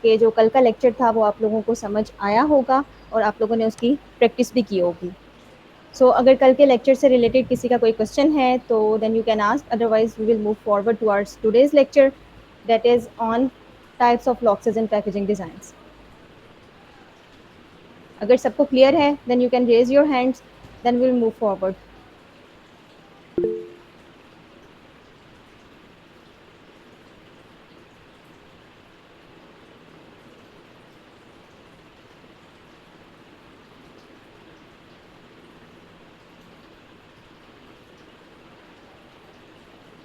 कि जो कल का लेक्चर था वो आप लोगों को समझ आया होगा और आप लोगों ने उसकी प्रैक्टिस भी की होगी। सो अगर कल के लेक्चर से रिलेटेड किसी का कोई क्वेश्चन है तो then you can ask, otherwise we will move forward towards today's lecture that is on types of locks in packaging designs. अगर सबको क्लियर है then you can raise your hands, then we will move forward.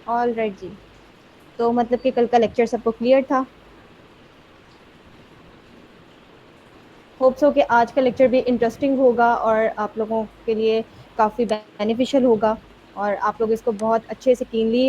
All right जी, तो मतलब कि कल का lecture सबको क्लियर था। होप्स हो कि आज का लेक्चर भी इंटरेस्टिंग होगा और आप लोगों के लिए काफ़ी बेनिफिशियल होगा और आप लोग इसको बहुत अच्छे से कीनली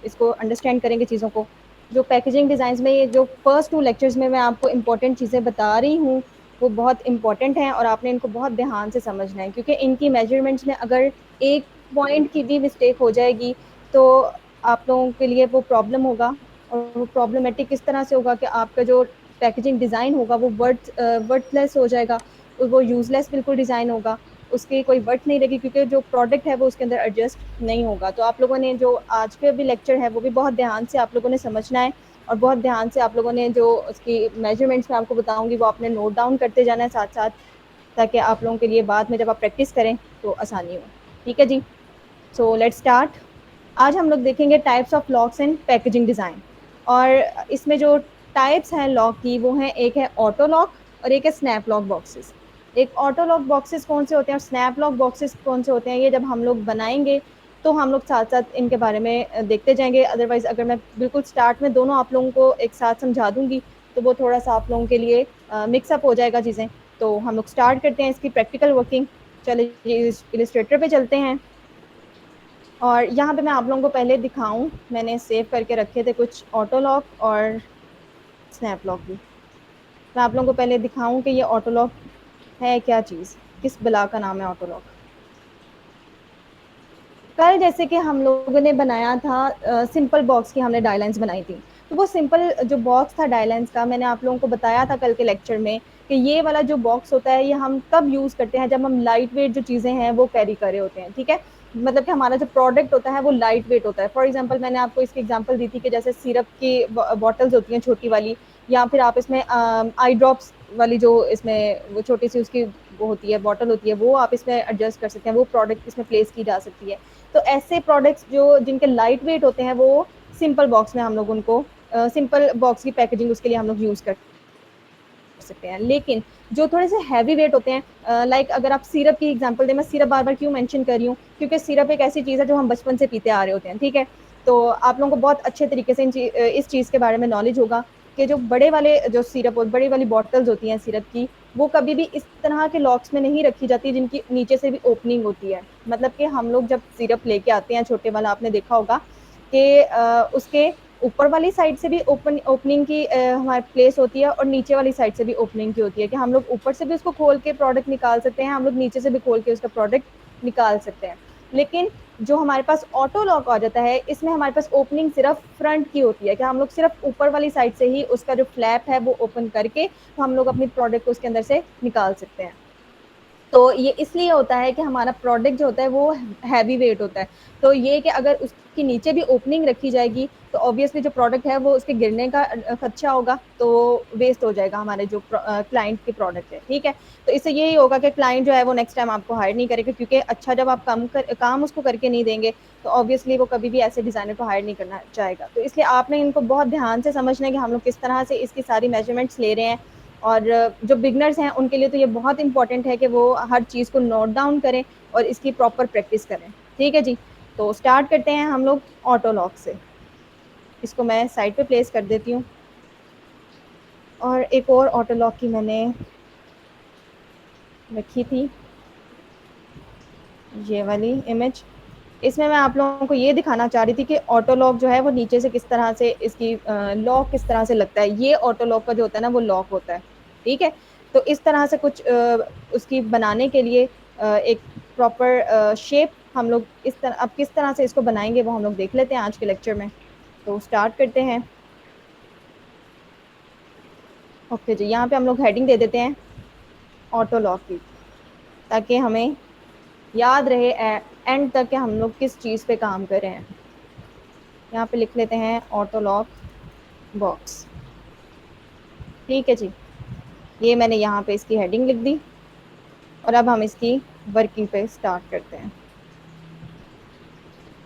इसको अंडरस्टैंड करेंगे चीज़ों को। जो पैकेजिंग डिज़ाइंस में ये जो फर्स्ट 2 लेक्चर्स में मैं आपको इम्पोर्टेंट चीज़ें बता रही हूँ, वो बहुत इम्पोर्टेंट हैं और आपने इनको बहुत ध्यान से समझना है, क्योंकि इनकी मेजरमेंट्स में अगर एक पॉइंट की भी मिस्टेक हो जाएगी, तो आप लोगों के लिए वो प्रॉब्लम होगा। और वो प्रॉब्लमेटिक इस तरह से होगा कि आपका जो पैकेजिंग डिज़ाइन होगा वो वर्थलेस हो जाएगा, वो यूज़लेस बिल्कुल डिज़ाइन होगा, उसकी कोई वर्थ नहीं रहेगी, क्योंकि जो प्रोडक्ट है वो उसके अंदर एडजस्ट नहीं होगा। तो आप लोगों ने जो आज के भी लेक्चर है वो भी बहुत ध्यान से आप लोगों ने समझना है और बहुत ध्यान से आप लोगों ने जो उसकी मेजरमेंट्स मैं आपको बताऊंगी वो आपने नोट डाउन करते जाना है साथ साथ, ताकि आप लोगों के लिए बाद में जब आप प्रैक्टिस करें तो आसानी हो। ठीक है जी, सो लेट्स स्टार्ट। आज हम लोग देखेंगे types of locks in packaging design. और इसमें जो टाइप्स हैं लॉक की वो हैं, एक है ऑटो लॉक और एक है स्नैप लॉक बॉक्सेस। एक ऑटो लॉक बॉक्सेस कौन से होते हैं और स्नैप लॉक बॉक्सेस कौन से होते हैं, ये जब हम लोग बनाएंगे तो हम लोग साथ साथ इनके बारे में देखते जाएंगे। अदरवाइज अगर मैं बिल्कुल स्टार्ट में दोनों आप लोगों को एक साथ समझा दूंगी तो वो थोड़ा सा आप लोगों के लिए मिक्सअप हो जाएगा चीज़ें। तो हम लोग स्टार्ट करते हैं इसकी प्रैक्टिकल वर्किंग। चलिए इलिस्ट्रेटर पे चलते हैं और यहाँ पे मैं आप लोगों को पहले दिखाऊं, मैंने सेव करके रखे थे कुछ ऑटो लॉक और स्नैप लॉक भी। मैं आप लोगों को पहले दिखाऊं कि ये ऑटो लॉक है क्या चीज़, किस बला का नाम है ऑटो लॉक। कल जैसे कि हम लोगों ने बनाया था सिंपल बॉक्स की, हमने डायलाइंस बनाई थी। तो वो सिंपल जो बॉक्स था डायलाइंस का, मैंने आप लोगों को बताया था कल के लेक्चर में कि ये वाला जो बॉक्स होता है ये हम तब यूज़ करते हैं जब हम लाइट वेट जो चीज़ें हैं वो कैरी कर रहे होते हैं। ठीक है, मतलब कि हमारा जो प्रोडक्ट होता है वो लाइट वेट होता है। फॉर एग्जाम्पल मैंने आपको इसकी एग्जाम्पल दी थी कि जैसे सिरप की बॉटल्स होती हैं छोटी वाली, या फिर आप इसमें आई ड्रॉप्स वाली जो इसमें वो छोटी सी उसकी वो होती है बॉटल होती है, वो आप इसमें एडजस्ट कर सकते हैं, वो प्रोडक्ट इसमें प्लेस की जा सकती है। तो ऐसे प्रोडक्ट्स जो जिनके लाइट वेट होते हैं वो सिंपल बॉक्स में हम लोग उनको सिंपल बॉक्स की पैकेजिंग उसके लिए हम लोग यूज़ कर सकते हैं। लेकिन जो थोड़े से हैवी वेट होते हैं, लाइक अगर आप सिरप की एग्जांपल दें, मैं सिरप बार बार क्यों मेंशन कर रही हूँ, क्योंकि सिरप एक ऐसी चीज़ है जो हम बचपन से पीते आ रहे होते हैं। ठीक है, तो आप लोगों को बहुत अच्छे तरीके से इस चीज़ के बारे में नॉलेज होगा कि जो बड़े वाले जो सिरप बड़ी वाली बॉटल्स होती हैं सिरप की, वो कभी भी इस तरह के लॉक्स में नहीं रखी जाती जिनकी नीचे से भी ओपनिंग होती है। मतलब कि हम लोग जब सिरप लेके आते हैं छोटे वाला, आपने देखा होगा कि उसके ऊपर वाली साइड से भी ओपनिंग की हमारे प्लेस होती है और नीचे वाली साइड से भी ओपनिंग की होती है, कि हम लोग ऊपर से भी उसको खोल के प्रोडक्ट निकाल सकते हैं, हम लोग नीचे से भी खोल के उसका प्रोडक्ट निकाल सकते हैं। लेकिन जो हमारे पास ऑटो लॉक आ जाता है, इसमें हमारे पास ओपनिंग सिर्फ फ्रंट की होती है, कि हम लोग सिर्फ ऊपर वाली साइड से ही उसका जो फ्लैप है वो ओपन करके तो हम लोग अपनी प्रोडक्ट को उसके अंदर से निकाल सकते हैं। तो ये इसलिए होता है कि हमारा प्रोडक्ट जो होता है वो हैवी वेट होता है। तो ये कि अगर उसके नीचे भी ओपनिंग रखी जाएगी तो ऑब्वियसली जो प्रोडक्ट है वो उसके गिरने का खदशा होगा, तो वेस्ट हो जाएगा हमारे जो क्लाइंट के प्रोडक्ट है। ठीक है, तो इससे यही होगा कि क्लाइंट जो है वो नेक्स्ट टाइम आपको हायर नहीं करेगा, क्योंकि अच्छा जब आप काम उसको करके नहीं देंगे तो ऑब्वियसली वो कभी भी ऐसे डिज़ाइनर को हायर नहीं करना चाहेगा। तो इसलिए आपने इनको बहुत ध्यान से समझना है कि हम लोग किस तरह से इसकी सारी मेजरमेंट्स ले रहे हैं। और जो बिगनर्स हैं उनके लिए तो ये बहुत इंपॉर्टेंट है कि वो हर चीज़ को नोट डाउन करें और इसकी प्रॉपर प्रैक्टिस करें। ठीक है जी, तो स्टार्ट करते हैं हम लोग ऑटो लॉक से। इसको मैं साइड पे प्लेस कर देती हूँ। और एक और ऑटो लॉक की मैंने रखी थी, ये वाली इमेज। इसमें मैं आप लोगों को ये दिखाना चाह रही थी कि ऑटो लॉक जो है वो नीचे से किस तरह से इसकी लॉक किस तरह से लगता है। ये ऑटो लॉक का जो होता है ना वो लॉक होता है। ठीक है, तो इस तरह से कुछ उसकी बनाने के लिए एक प्रॉपर शेप हम लोग इस तरह अब किस तरह से इसको बनाएंगे वो हम लोग देख लेते हैं आज के लेक्चर में। तो स्टार्ट करते हैं। ओके जी, यहाँ पे हम लोग हेडिंग दे देते हैं ऑटो लॉक की, ताकि हमें याद रहे एंड तक कि हम लोग किस चीज़ पे काम कर रहे हैं। यहाँ पे लिख लेते हैं ऑटो लॉक बॉक्स। ठीक है जी, ये मैंने यहाँ पे इसकी हेडिंग लिख दी और अब हम इसकी वर्किंग पे स्टार्ट करते हैं।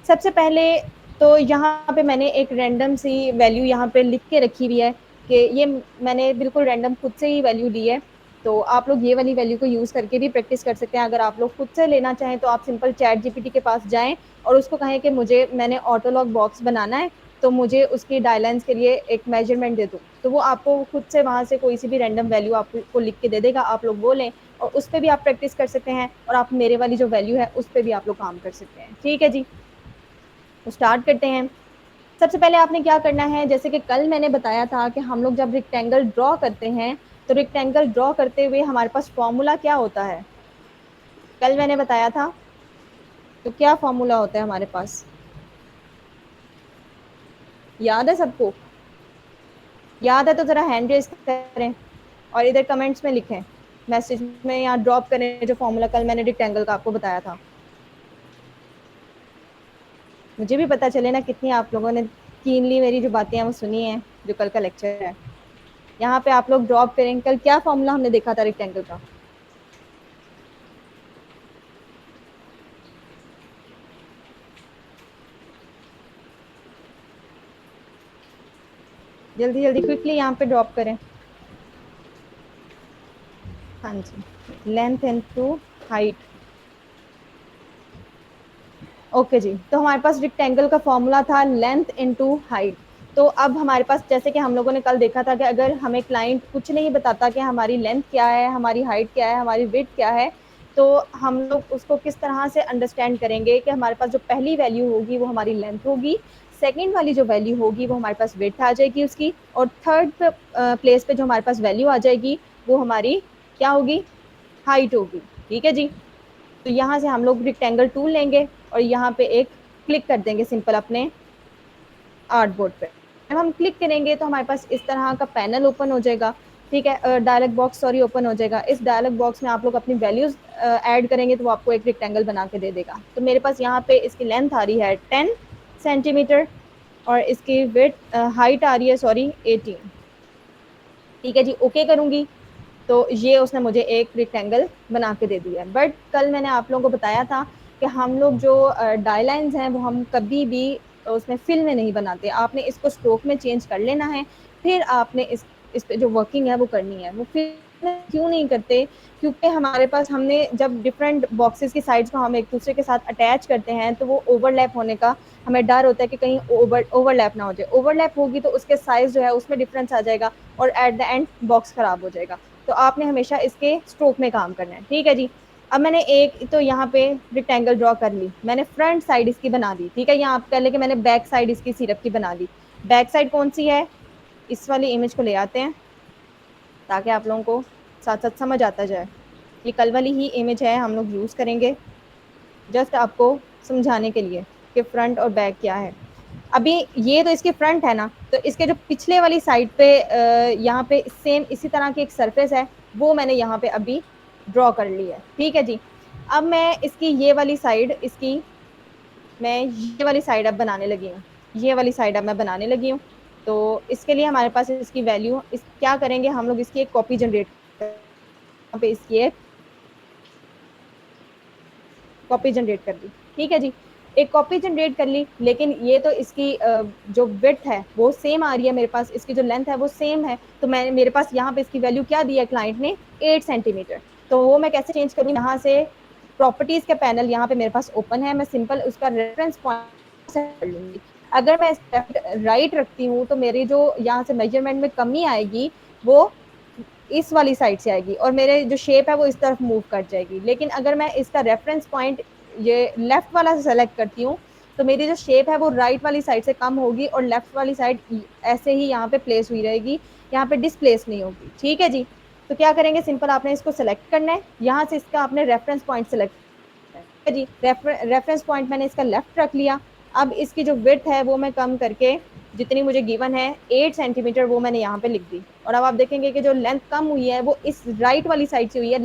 सबसे पहले तो यहाँ पे मैंने एक रैंडम सी वैल्यू यहाँ पे लिख के रखी हुई है कि ये मैंने बिल्कुल रैंडम खुद से ही वैल्यू ली है। तो आप लोग ये वाली वैल्यू को यूज़ करके भी प्रैक्टिस कर सकते हैं। अगर आप लोग खुद से लेना चाहें तो आप सिंपल चैट जीपीटी के पास जाएं और उसको कहें कि मुझे मैंने ऑटो लॉक बॉक्स बनाना है, तो मुझे उसकी डायलेंस के लिए एक मेजरमेंट दे दो। तो वो आपको खुद से वहाँ से कोई सी भी रैंडम वैल्यू आपको लिख के दे देगा, आप लोग वो लें और उस पर भी आप प्रैक्टिस कर सकते हैं और आप मेरे वाली जो वैल्यू है उस पर भी आप लोग काम कर सकते हैं। ठीक है जी, तो स्टार्ट करते हैं। सबसे पहले आपने क्या करना है, जैसे कि कल मैंने बताया था कि हम लोग जब रेक्टेंगल ड्रॉ करते हैं तो रेक्टेंगल ड्रॉ करते हुए हमारे पास फॉर्मूला क्या होता है, कल मैंने बताया था। तो क्या फॉर्मूला होता है हमारे पास, याद है सबको? याद है तो ज़रा हैंड रेज करें और इधर कमेंट्स में लिखें, मैसेज में या ड्रॉप करें जो फॉर्मूला कल मैंने रेक्टेंगल का आपको बताया था। मुझे भी पता चले ना कितनी आप लोगों ने कीनली मेरी जो बातें हैं वो सुनी हैं, जो कल का लेक्चर है। यहाँ पे आप लोग ड्रॉप करें, कल क्या फॉर्मूला हमने देखा था रेक्टेंगल का। जल्दी जल्दी क्विकली यहाँ पे ड्रॉप करें। हाँ जी, लेंथ इनटू हाइट। ओके जी, तो हमारे पास रेक्टेंगल का फॉर्मूला था लेंथ इनटू हाइट। तो अब हमारे पास, जैसे कि हम लोगों ने कल देखा था कि अगर हमें क्लाइंट कुछ नहीं बताता कि हमारी लेंथ क्या है, हमारी हाइट क्या है, हमारी विड्थ क्या है, तो हम लोग उसको किस तरह से अंडरस्टैंड करेंगे कि हमारे पास जो पहली वैल्यू होगी वो हमारी लेंथ होगी, सेकेंड वाली जो वैल्यू होगी वो हमारे पास विड्थ आ जाएगी उसकी, और थर्ड प्लेस पे जो हमारे पास वैल्यू आ जाएगी वो हमारी क्या होगी, हाइट होगी। ठीक है जी, तो यहाँ से हम लोग रेक्टेंगल टूल लेंगे और यहाँ पे एक क्लिक कर देंगे सिंपल अपने आर्ट बोर्ड पे। जब हम क्लिक करेंगे तो हमारे पास इस तरह का पैनल ओपन हो जाएगा। ठीक है, डायलॉग बॉक्स सॉरी ओपन हो जाएगा। इस डायलॉग बॉक्स में आप लोग अपनी वैल्यूज ऐड करेंगे तो वो आपको एक रेक्टेंगल बना के दे देगा। तो मेरे पास यहाँ पे इसकी लेंथ आ रही है 10 सेंटीमीटर और इसकी विड्थ हाइट आ रही है सॉरी 18। ठीक है जी, ओके करूँगी तो ये उसने मुझे एक रेक्टेंगल बना के दे दिया है। बट कल मैंने आप लोगों को बताया था कि हम लोग जो डायलाइंस हैं वो हम कभी भी उसमें फिल में नहीं बनाते। आपने इसको स्ट्रोक में चेंज कर लेना है, फिर आपने इस पे जो वर्किंग है वो करनी है। वो फिर क्यों नहीं करते, क्योंकि हमारे पास हमने जब डिफरेंट बॉक्सेस की साइड्स को हम एक दूसरे के साथ अटैच करते हैं तो वो ओवरलैप होने का हमें डर होता है कि कहीं ओवरलैप ना हो जाए। ओवरलैप होगी तो उसके साइज जो है उसमें डिफरेंस आ जाएगा और एट द एंड बॉक्स खराब हो जाएगा। तो आपने हमेशा इसके स्ट्रोक में काम करना है। ठीक है जी, अब मैंने एक तो यहाँ पे रेक्टेंगल ड्रॉ कर ली, मैंने फ्रंट साइड इसकी बना दी। ठीक है, यहाँ आप कह लें कि मैंने बैक साइड इसकी सिरप की बना दी। बैक साइड कौन सी है, इस वाली इमेज को ले आते हैं ताकि आप लोगों को साथ साथ समझ आता जाए। ये कल वाली ही इमेज है, हम लोग यूज़ करेंगे जस्ट आपको समझाने के लिए कि फ्रंट और बैक क्या है। अभी ये तो इसके फ्रंट है ना, तो इसके जो पिछले वाली साइड पे यहाँ पे सेम इसी तरह की एक सरफेस है, वो मैंने यहाँ पे अभी ड्रॉ कर ली है। ठीक है जी, अब मैं इसकी ये वाली साइड इसकी मैं ये वाली साइड अब बनाने लगी हूँ। ये वाली साइड अब मैं बनाने लगी हूँ। तो इसके लिए हमारे पास इसकी वैल्यू इस क्या करेंगे, हम लोग इसकी एक कॉपी जनरेट पे इसकी एक कॉपी जनरेट कर ली। ठीक है जी, एक कॉपी जनरेट कर ली, लेकिन ये तो इसकी जो विड्थ है वो सेम आ रही है मेरे पास, इसकी जो लेंथ है वो सेम है। तो मैं मेरे पास यहाँ पे इसकी वैल्यू क्या दी है क्लाइंट ने, 8 सेंटीमीटर। तो वो मैं कैसे चेंज करूँ, यहाँ से प्रॉपर्टीज का पैनल यहाँ पे मेरे पास ओपन है, मैं सिंपल उसका रेफरेंस पॉइंट कर लूंगी। अगर मैं राइट रखती हूँ तो मेरी जो यहाँ से मेजरमेंट में कमी आएगी वो इस वाली साइड से आएगी और मेरे जो शेप है वो इस तरफ मूव कर जाएगी। लेकिन अगर मैं इसका रेफरेंस पॉइंट ये लेफ्ट वाला सेलेक्ट करती हूँ तो मेरी जो शेप है वो राइट वाली साइड से कम होगी और लेफ्ट वाली साइड ऐसे ही यहाँ पे प्लेस हुई रहेगी, यहाँ पे डिसप्लेस नहीं होगी। ठीक है जी, तो क्या करेंगे, सिंपल आपने इसको सेलेक्ट करना है, यहाँ से इसका आपने रेफरेंस पॉइंट सेलेक्ट करना है जी। रेफरेंस पॉइंट मैंने इसका लेफ्ट रख लिया। अब इसकी जो विड्थ है वो मैं कम करके जितनी मुझे गिवन है 8 सेंटीमीटर, वो मैंने यहाँ पे लिख दी। और अब आप देखेंगे कि जो लेंथ कम हुई है वो इस राइट वाली साइड से हुई है,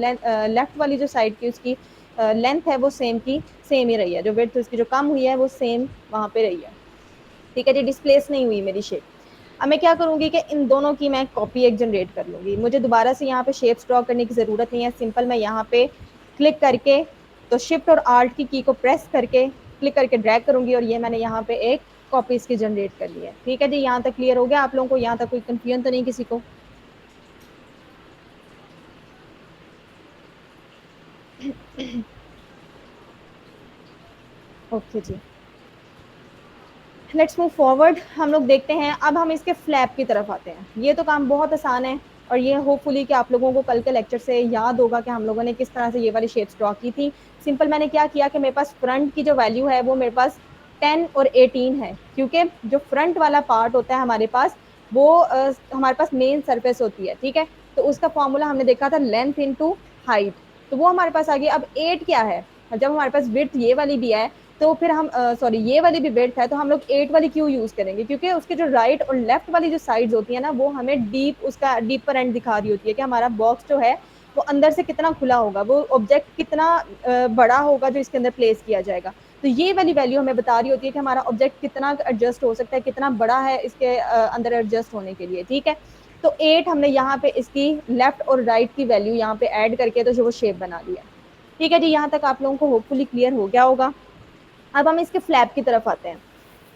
लेफ्ट वाली जो साइड की उसकी लेंथ है वो सेम की सेम ही रही है, जो विड्थ उसकी जो कम हुई है वो सेम वहाँ पे रही है। ठीक है जी, डिस्प्लेस नहीं हुई मेरी शेप। अब मैं क्या करूंगी कि इन दोनों की मैं कॉपी एक जनरेट कर लूंगी। मुझे दोबारा से यहाँ पे शेप्स ड्रॉ करने की जरूरत नहीं है, सिंपल मैं यहाँ पे क्लिक करके तो शिफ्ट और आल्ट की को प्रेस करके क्लिक करके ड्रैग करूंगी और ये मैंने यहाँ पे एक कॉपी इसकी जनरेट कर ली है। ठीक है जी, यहाँ तक क्लियर हो गया आप लोगों को? यहाँ तक कोई कंफ्यूजन तो नहीं किसी को? ओके जी, लेट्स मूव फॉरवर्ड। हम लोग देखते हैं, अब हम इसके फ्लैप की तरफ आते हैं। ये तो काम बहुत आसान है और ये होपफुली कि आप लोगों को कल के लेक्चर से याद होगा कि हम लोगों ने किस तरह से ये वाली शेप्स ड्रॉ की थी। सिंपल मैंने क्या किया कि मेरे पास फ्रंट की जो वैल्यू है वो मेरे पास 10 और 18 है, क्योंकि जो फ्रंट वाला पार्ट होता है हमारे पास वो हमारे पास मेन सरफेस होती है। ठीक है, तो उसका फॉर्मूला हमने देखा था लेंथ इंटू हाइट, तो वो हमारे पास आ गया। अब 8 क्या है, जब हमारे पास विड्थ ये वाली भी है तो फिर हम सॉरी ये वाली भी विड्थ है, तो हम लोग 8 वाली क्यों यूज करेंगे, क्योंकि उसके जो राइट और लेफ्ट वाली जो साइड्स होती है ना वो हमें डीप उसका डीपर एंड दिखा रही होती है कि हमारा बॉक्स जो है वो अंदर से कितना खुला होगा, वो ऑब्जेक्ट कितना बड़ा होगा जो इसके अंदर प्लेस किया जाएगा। तो ये वाली वैल्यू हमें बता रही होती है कि हमारा ऑब्जेक्ट कितना एडजस्ट हो सकता है, कितना बड़ा है इसके अंदर एडजस्ट होने के लिए। ठीक है, तो 8 हमने यहाँ पे इसकी लेफ्ट और राइट की वैल्यू यहाँ पे ऐड करके तो जो वो शेप बना लिया। ठीक है जी, यहाँ तक आप लोगों को होपफुली क्लियर हो गया होगा। अब हम इसके फ्लैप की तरफ आते हैं।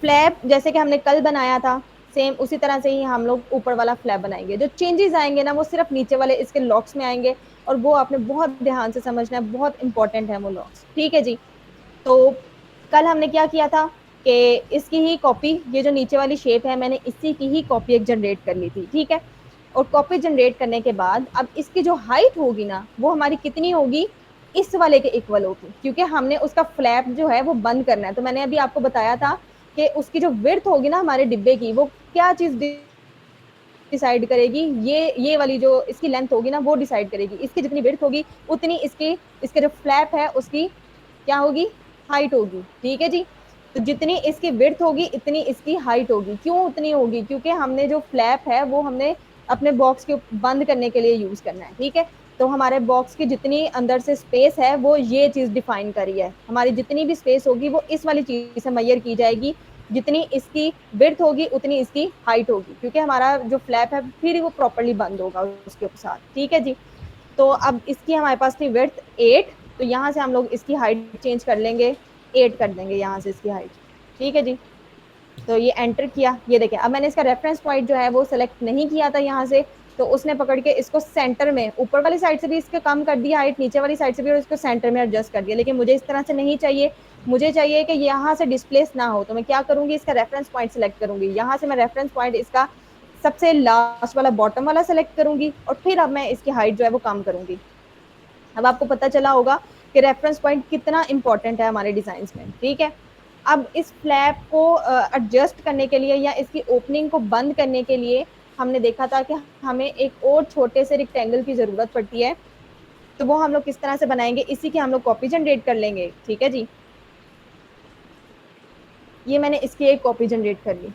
फ्लैप जैसे कि हमने कल बनाया था सेम उसी तरह से ही हम लोग ऊपर वाला फ्लैप बनाएंगे। जो चेंजेस आएंगे ना वो सिर्फ नीचे वाले इसके लॉक्स में आएंगे और वो आपने बहुत ध्यान से समझना है, बहुत इंपॉर्टेंट है वो लॉक्स। ठीक है जी, तो कल हमने क्या किया था कि इसकी ही कॉपी, ये जो नीचे वाली शेप है मैंने इसी की ही कॉपी एक जनरेट कर ली थी। ठीक है, और कॉपी जनरेट करने के बाद अब इसकी जो हाइट होगी ना वो हमारी कितनी होगी, इस वाले के इक्वल होगी, क्योंकि हमने उसका फ्लैप जो है वो बंद करना है। तो मैंने अभी आपको बताया था कि उसकी जो विड्थ होगी ना हमारे डिब्बे की, वो क्या चीज डिसाइड करेगी, ये वाली जो इसकी लेंथ होगी ना वो डिसाइड करेगी। इसकी जितनी विड्थ होगी उतनी इसकी इसके जो फ्लैप है उसकी क्या होगी, हाइट होगी। ठीक है जी, तो जितनी इसकी विड्थ होगी इतनी इसकी हाइट होगी। क्यों उतनी होगी, क्योंकि हमने जो फ्लैप है वो हमने अपने बॉक्स के बंद करने के लिए यूज करना है। ठीक है, तो हमारे बॉक्स की जितनी अंदर से स्पेस है वो ये चीज डिफाइन करी है। हमारी जितनी भी स्पेस होगी वो इस वाली चीज से मेजर की जाएगी, जितनी इसकी विड्थ होगी उतनी इसकी हाइट होगी, क्योंकि हमारा जो फ्लैप है फिर वो प्रॉपर्ली बंद होगा उसके साथ। ठीक है जी, तो अब इसकी हमारे पास थी विड्थ 8, तो यहाँ से हम लोग इसकी हाइट चेंज कर लेंगे, 8 कर देंगे यहाँ से इसकी हाइट। ठीक है जी, तो ये एंटर किया, ये देखें अब मैंने इसका रेफरेंस पॉइंट जो है वो सेलेक्ट नहीं किया था यहाँ से, तो उसने पकड़ के इसको सेंटर में ऊपर वाली साइड से भी इसके कम कर दिया हाइट, नीचे वाली साइड से भी, और इसको सेंटर में एडजस्ट कर दिया। लेकिन मुझे इस तरह से नहीं चाहिए, मुझे चाहिए कि यहाँ से डिस्प्लेस ना हो, तो मैं क्या करूंगी, इसका रेफरेंस पॉइंट सेलेक्ट करूंगी। यहाँ से मैं रेफरेंस पॉइंट इसका सबसे लास्ट वाला बॉटम वाला सेलेक्ट करूंगी और फिर अब मैं इसकी हाइट जो है वो कम करूंगी। अब आपको पता चला होगा कि रेफरेंस पॉइंट कितना इंपॉर्टेंट है हमारे डिजाइन में। ठीक है, अब इस फ्लैप को एडजस्ट करने के लिए या इसकी ओपनिंग को बंद करने के लिए हमने देखा था कि हमें एक और छोटे से रेक्टेंगल की जरूरत पड़ती है, तो वो हम लोग किस तरह से बनाएंगे, इसी की हम लोग कॉपी जनरेट कर लेंगे। ठीक है जी, ये मैंने इसकी एक कॉपी जनरेट कर ली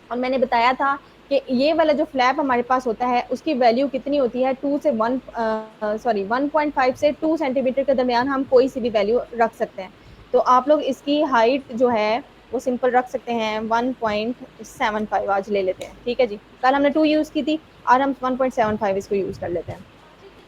और मैंने बताया था कि ये वाला जो फ्लैप हमारे पास होता है उसकी वैल्यू कितनी होती है, 1.5 से 2 सेंटीमीटर के दरमियान हम कोई सी भी वैल्यू रख सकते हैं। तो आप लोग इसकी हाइट जो है वो सिंपल रख सकते हैं 1.75 आज ले लेते हैं। ठीक है जी, कल हमने 2 यूज़ की थी, आज हम 1.75 इसको यूज़ कर लेते हैं।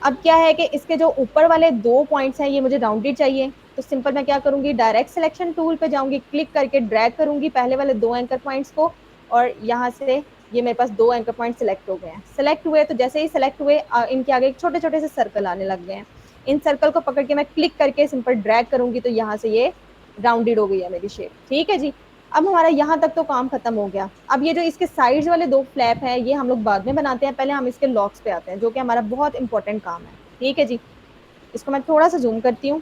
अब क्या है कि इसके जो ऊपर वाले 2 पॉइंट्स हैं ये मुझे राउंडेड चाहिए, तो सिंपल मैं क्या करूंगी, डायरेक्ट सिलेक्शन टूल पे जाऊंगी, क्लिक करके ड्रैग करूंगी पहले वाले 2 एंकर पॉइंट्स को, और यहाँ से ये मेरे पास 2 एंकर पॉइंट सिलेक्ट हो गए हैं। सिलेक्ट हुए तो जैसे ही सिलेक्ट हुए इनके आगे छोटे छोटे से सर्कल आने लग गए हैं। इन सर्कल को पकड़ के मैं क्लिक करके सिंपल ड्रैग करूंगी तो यहाँ से ये राउंडेड हो गई है मेरी शेप। ठीक है जी, अब हमारा यहाँ तक तो काम खत्म हो गया। अब ये जो इसके साइड्स वाले 2 फ्लैप हैं ये हम लोग बाद में बनाते हैं, पहले हम इसके लॉक्स पे आते हैं जो कि हमारा बहुत इंपॉर्टेंट काम है। ठीक है जी, इसको मैं थोड़ा सा जूम करती हूँ,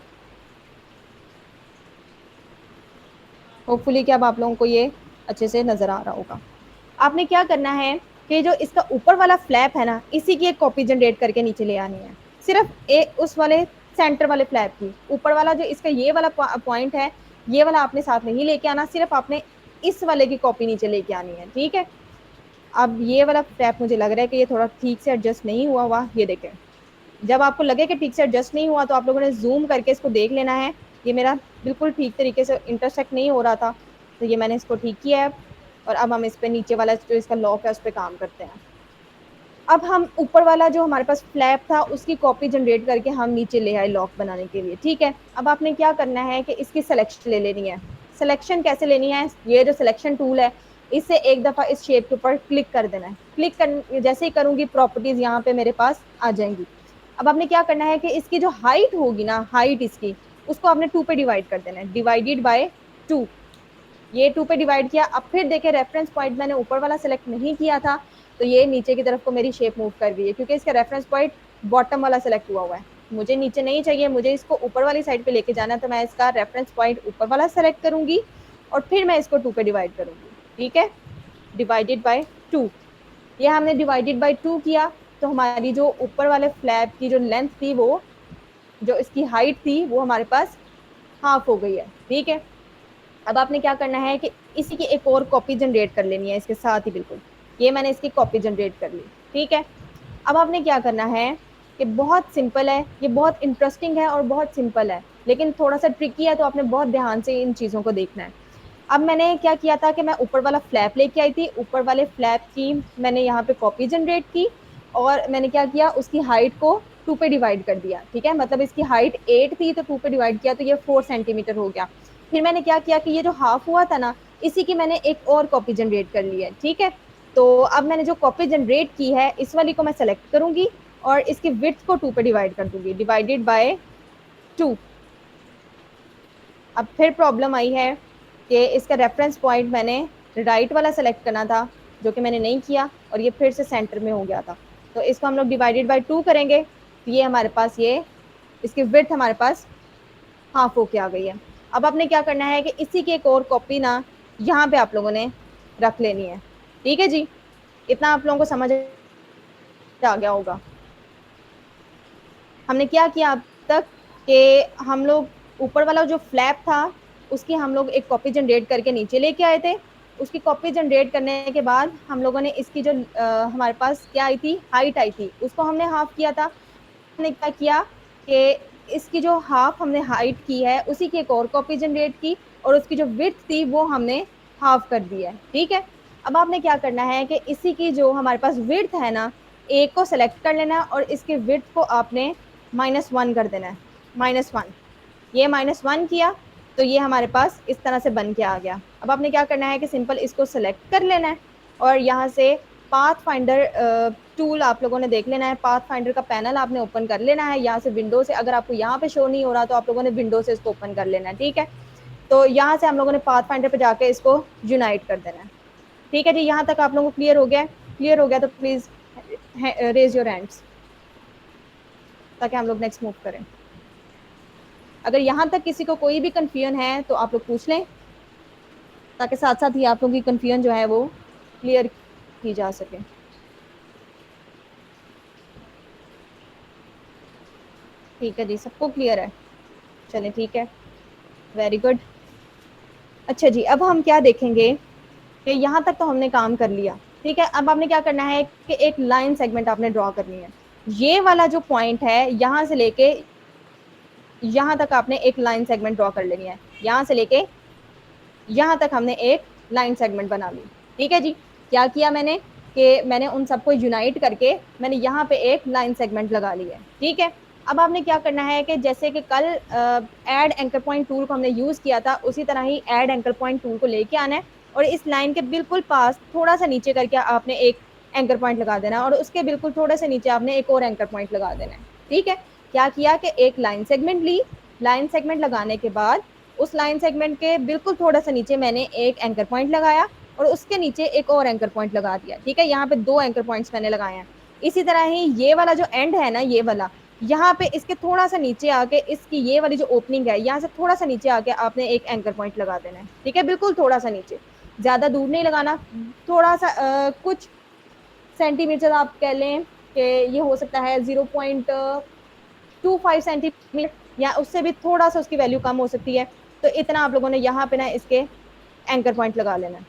होपफुली कि अब आप लोगों को ये अच्छे से नजर आ रहा होगा। आपने क्या करना है कि जो इसका ऊपर वाला फ्लैप है ना इसी की एक कॉपी जनरेट करके नीचे ले आनी है, सिर्फ एक उस वाले सेंटर वाले फ्लैप की। ऊपर वाला जो इसका ये वाला पॉइंट है ये वाला आपने साथ नहीं लेके आना, सिर्फ आपने इस वाले की कॉपी नीचे लेके आनी है, ठीक है। अब ये वाला स्टेप मुझे लग रहा है कि ये थोड़ा ठीक से एडजस्ट नहीं हुआ, ये देखें। जब आपको लगे कि ठीक से एडजस्ट नहीं हुआ तो आप लोगों ने जूम करके इसको देख लेना है, ये मेरा बिल्कुल ठीक तरीके से इंटरसेक्ट नहीं हो रहा था, तो ये मैंने इसको ठीक किया है। और अब हम इस पे नीचे वाला जो इसका लॉक है उस पर काम करते हैं। अब हम ऊपर वाला जो हमारे पास फ्लैप था उसकी कॉपी जनरेट करके हम नीचे ले आए लॉक बनाने के लिए, ठीक है। अब आपने क्या करना है कि इसकी सिलेक्शन ले लेनी है। सिलेक्शन कैसे लेनी है, ये जो सिलेक्शन टूल है इससे एक दफ़ा इस शेप के ऊपर क्लिक कर देना है। क्लिक कर जैसे ही करूँगी प्रॉपर्टीज़ यहाँ पे मेरे पास आ जाएंगी। अब आपने क्या करना है कि इसकी जो हाइट होगी ना, हाइट इसकी, उसको आपने 2 पे डिवाइड कर देना है, डिवाइडेड बाय 2। ये 2 पे डिवाइड किया। अब फिर देखें रेफरेंस पॉइंट मैंने ऊपर वाला सेलेक्ट नहीं किया था, तो ये नीचे की तरफ को मेरी शेप मूव कर गई है क्योंकि इसका रेफरेंस पॉइंट बॉटम वाला सेलेक्ट हुआ है। मुझे नीचे नहीं चाहिए, मुझे इसको ऊपर वाली साइड पे लेके जाना है, तो मैं इसका रेफरेंस पॉइंट ऊपर वाला सेलेक्ट करूंगी और फिर मैं इसको 2 पे डिवाइड करूंगी, ठीक है। डिवाइडेड बाय 2, ये हमने डिवाइडेड बाय 2 किया, तो हमारी जो ऊपर वाले फ्लैप की जो लेंथ थी, वो जो इसकी हाइट थी, वो हमारे पास हाफ हो गई है, ठीक है। अब आपने क्या करना है कि इसी की एक और कॉपी जनरेट कर लेनी है इसके साथ ही, बिल्कुल। ये मैंने इसकी कॉपी जनरेट कर ली, ठीक है। अब आपने क्या करना है कि बहुत सिंपल है, ये बहुत इंटरेस्टिंग है और बहुत सिंपल है, लेकिन थोड़ा सा ट्रिकी है, तो आपने बहुत ध्यान से इन चीज़ों को देखना है। अब मैंने क्या किया था कि मैं ऊपर वाला फ्लैप लेके आई थी, ऊपर वाले फ्लैप की मैंने यहाँ पे कॉपी जनरेट की और मैंने क्या किया, उसकी हाइट को 2 पे डिवाइड कर दिया, ठीक है। मतलब इसकी हाइट 8 थी तो 2 पे डिवाइड किया तो ये 4 सेंटीमीटर हो गया। फिर मैंने क्या किया कि ये जो हाफ हुआ था ना, इसी की मैंने एक और कॉपी जनरेट कर ली है, ठीक है। तो अब मैंने जो कॉपी जनरेट की है इस वाली को मैं सेलेक्ट करूंगी और इसकी विड्थ को 2 पे डिवाइड कर दूंगी, डिवाइडेड बाय 2। अब फिर प्रॉब्लम आई है कि इसका रेफरेंस पॉइंट मैंने राइट वाला सेलेक्ट करना था, जो कि मैंने नहीं किया और ये फिर से सेंटर में हो गया था। तो इसको हम लोग डिवाइडेड बाय 2 करेंगे, तो ये हमारे पास ये इसकी विड्थ हमारे पास हाफ होके आ गई है। अब आपने क्या करना है कि इसी की एक और कॉपी ना यहाँ पे आप लोगों ने रख लेनी है, ठीक है जी। इतना आप लोगों को समझ आ गया होगा। हमने क्या किया अब तक कि हम लोग ऊपर वाला जो फ्लैप था उसकी हम लोग एक कॉपी जनरेट करके नीचे लेके आए थे। उसकी कॉपी जनरेट करने के बाद हम लोगों ने इसकी जो हमारे पास क्या आई थी, हाइट आई थी, उसको हमने हाफ किया था। हमने क्या किया कि इसकी जो हाफ हमने हाइट की है उसी की एक और कॉपी जनरेट की और उसकी जो विड्थ थी वो हमने हाफ कर दी है, ठीक है। अब आपने क्या करना है कि इसी की जो हमारे पास विड्थ है ना, एक को सेलेक्ट कर लेना और इसके विड्थ को आपने -1 कर देना है, -1। ये -1 किया तो ये हमारे पास इस तरह से बन के आ गया। अब आपने क्या करना है कि सिंपल इसको सेलेक्ट कर लेना है और यहाँ से पाथ फाइंडर टूल आप लोगों ने देख लेना है, पाथ फाइंडर का पैनल आपने ओपन कर लेना है यहाँ से विंडो से। अगर आपको यहाँ पे शो नहीं हो रहा तो आप लोगों ने विंडो से इसको ओपन कर लेना है, ठीक है। तो यहाँ से हम लोगों ने पाथ फाइंडर पे जाके इसको यूनाइट कर देना है, ठीक है जी। यहाँ तक आप लोगों को क्लियर हो गया? क्लियर हो गया तो प्लीज़ रेज योर हैंड्स ताकि हम लोग नेक्स्ट मूव करें। अगर यहाँ तक किसी को कोई भी कन्फ्यूजन है तो आप लोग पूछ लें, ताकि साथ साथ ही आप लोगों की कन्फ्यूजन जो है वो क्लियर की जा सके। ठीक है जी, सबको क्लियर है? चलें ठीक है, वेरी गुड। अच्छा जी, अब हम क्या देखेंगे कि यहाँ तक तो हमने काम कर लिया, ठीक है। अब आपने क्या करना है कि एक लाइन सेगमेंट आपने ड्रॉ करनी है। ये वाला जो पॉइंट है यहाँ से लेके यहाँ तक आपने एक लाइन सेगमेंट ड्रॉ कर लेनी है। यहाँ से लेके यहाँ तक हमने एक लाइन सेगमेंट बना ली, ठीक है जी। क्या किया मैंने कि मैंने उन सबको यूनाइट करके मैंने यहाँ पे एक लाइन सेगमेंट लगा ली है, ठीक है। अब आपने क्या करना है कि जैसे कि कल ऐड एंकर पॉइंट टूल को हमने यूज़ किया था, उसी तरह ही ऐड एंकर पॉइंट टूल को लेके आना है और इस लाइन के बिल्कुल पास थोड़ा सा नीचे करके आपने एक एंकर पॉइंट लगा देना है और उसके बिल्कुल थोड़े से नीचे आपने एक और एंकर पॉइंट लगा देना है, ठीक है। क्या किया कि एक लाइन सेगमेंट ली, लाइन सेगमेंट लगाने के बाद उस लाइन सेगमेंट के बिल्कुल थोड़ा सा नीचे मैंने एक एंकर पॉइंट लगाया और उसके नीचे एक और एंकर पॉइंट लगा दिया, ठीक है। यहाँ पे 2 एंकर पॉइंट्स मैंने लगाए हैं। इसी तरह ही ये वाला जो एंड है ना, ये वाला, यहाँ पे इसके थोड़ा सा नीचे आके इसकी ये वाली जो ओपनिंग है यहाँ से थोड़ा सा नीचे आके आपने एक एंकर पॉइंट लगा देना है, ठीक है। बिल्कुल थोड़ा सा नीचे, ज़्यादा दूर नहीं लगाना, थोड़ा सा कुछ सेंटीमीटर आप कह लें कि ये हो सकता है 0.25 सेंटीमीटर या उससे भी थोड़ा सा उसकी वैल्यू कम हो सकती है। तो इतना आप लोगों ने यहाँ पे ना इसके एंकर पॉइंट लगा लेना है।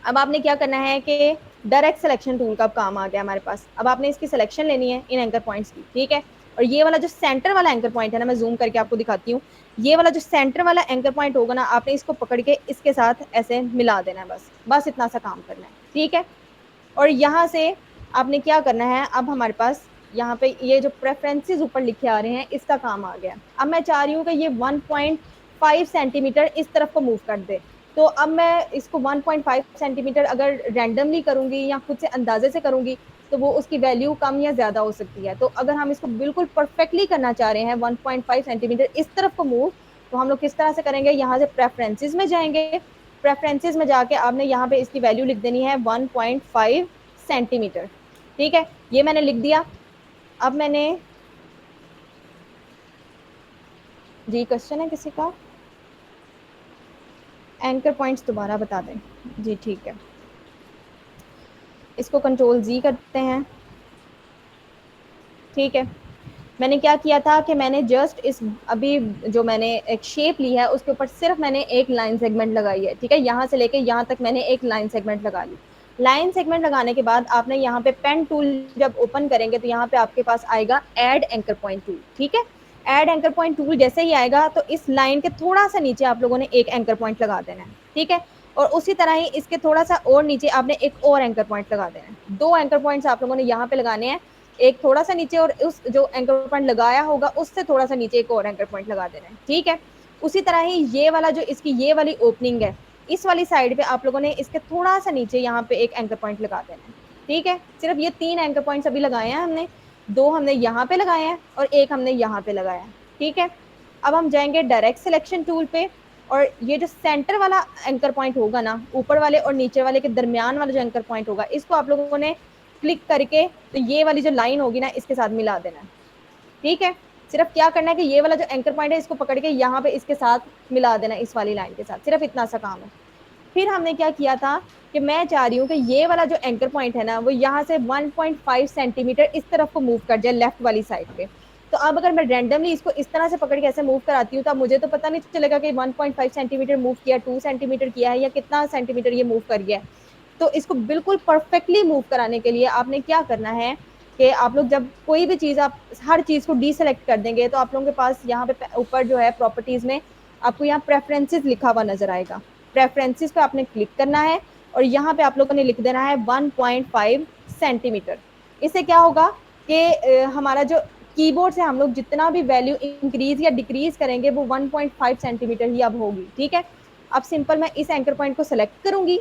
अब आपने क्या करना है कि डायरेक्ट सिलेक्शन टूल का काम आ गया हमारे पास। अब आपने इसकी सिलेक्शन लेनी है इन एंकर पॉइंट्स की, ठीक है। और ये वाला जो सेंटर वाला एंकर पॉइंट है ना, मैं जूम करके आपको दिखाती हूँ, ये वाला जो सेंटर वाला एंकर पॉइंट होगा ना, आपने इसको पकड़ के इसके साथ ऐसे मिला देना है, बस बस इतना सा काम करना है, ठीक है। और यहाँ से आपने क्या करना है, अब हमारे पास यहाँ पे ये जो प्रेफरेंसेस ऊपर लिखे आ रहे हैं, इसका काम आ गया। अब मैं चाह रही हूँ कि ये 1.5 सेंटीमीटर इस तरफ को मूव कर दे। तो अब मैं इसको 1.5 सेंटीमीटर अगर रैंडमली करूंगी या खुद से अंदाजे से करूंगी, तो वो उसकी वैल्यू कम या ज्यादा हो सकती है। तो अगर हम इसको बिल्कुल परफेक्टली करना चाह रहे हैं 1.5 सेंटीमीटर इस तरफ को मूव, तो हम लोग किस तरह से करेंगे, यहाँ से प्रेफरेंसेस में जाएंगे। प्रेफरेंसेस में जाके आपने यहाँ पे इसकी वैल्यू लिख देनी है 1.5 सेंटीमीटर, ठीक है। ये मैंने लिख दिया। अब मैंने, जी क्वेश्चन है किसी का, एंकर पॉइंट्स दोबारा बता दें। जी ठीक है, इसको कंट्रोल जी करते हैं, ठीक है। मैंने क्या किया था कि मैंने जस्ट इस अभी जो मैंने एक शेप ली है उसके ऊपर सिर्फ मैंने एक लाइन सेगमेंट लगाई है, ठीक है। यहाँ से लेके यहाँ तक मैंने एक लाइन सेगमेंट लगा ली। लाइन सेगमेंट लगाने के बाद आपने यहाँ पे पेन टूल जब ओपन करेंगे तो यहाँ पे आपके पास आएगा ऐड एंकर पॉइंट टूल, ठीक है। ऐड एंकर पॉइंट टूल जैसे ही आएगा तो इस लाइन के थोड़ा सा नीचे आप लोगों ने एक एंकर पॉइंट लगा देना है, ठीक है। और उसी तरह ही इसके थोड़ा सा और नीचे आपने एक और एंकर पॉइंट लगा देना है। दो एंकर पॉइंट्स आप लोगों ने यहाँ पे लगाने हैं, एक थोड़ा सा नीचे और उस जो एंकर पॉइंट लगाया होगा उससे थोड़ा सा नीचे एक और एंकर पॉइंट लगा देना है, ठीक है। उसी तरह ही ये वाला जो इसकी ये वाली ओपनिंग है, इस वाली साइड पे आप लोगों ने इसके थोड़ा सा नीचे यहाँ पे एक एंकर पॉइंट लगा देना है, ठीक है। सिर्फ ये 3 एंकर पॉइंट्स अभी लगाए हैं हमने, 2 हमने यहाँ पे लगाए हैं और एक हमने यहाँ पे लगाया है, ठीक है। अब हम जाएंगे डायरेक्ट सिलेक्शन टूल पे, और ये जो सेंटर वाला एंकर पॉइंट होगा ना, ऊपर वाले और नीचे वाले के दरमियान वाला जो एंकर पॉइंट होगा, इसको आप लोगों ने क्लिक करके तो ये वाली जो लाइन होगी ना इसके साथ मिला देना है, ठीक है। सिर्फ क्या करना है कि ये वाला जो एंकर पॉइंट है इसको पकड़ के यहाँ पे इसके साथ मिला देना है, इस वाली लाइन के साथ, सिर्फ इतना सा काम है। फिर हमने क्या किया था कि मैं चाह रही हूँ कि ये वाला जो एंकर पॉइंट है ना, वो यहाँ से 1.5 सेंटीमीटर इस तरफ को मूव कर जाए, लेफ्ट वाली साइड पे। तो अब अगर मैं रैंडमली इसको इस तरह से पकड़ के ऐसे मूव कराती हूँ तो मुझे तो पता नहीं चलेगा कि 1.5 सेंटीमीटर मूव किया, 2 सेंटीमीटर किया है या कितना सेंटीमीटर ये मूव कर गया। तो इसको बिल्कुल परफेक्टली मूव कराने के लिए आपने क्या करना है कि आप लोग जब कोई भी चीज़, आप हर चीज़ को डीसेलेक्ट कर देंगे तो आप लोगों के पास यहाँ पे ऊपर जो है प्रॉपर्टीज़ में आपको यहाँ प्रेफरेंसेस लिखा हुआ नजर आएगा। प्रेफरेंसेस पे आपने क्लिक करना है और यहाँ पे आप लोगों ने लिख देना है 1.5 सेंटीमीटर। इससे क्या होगा कि हमारा जो कीबोर्ड से हम लोग जितना भी वैल्यू इंक्रीज या डिक्रीज करेंगे वो 1.5 सेंटीमीटर ही अब होगी, ठीक है। अब सिंपल मैं इस एंकर पॉइंट को सिलेक्ट करूंगी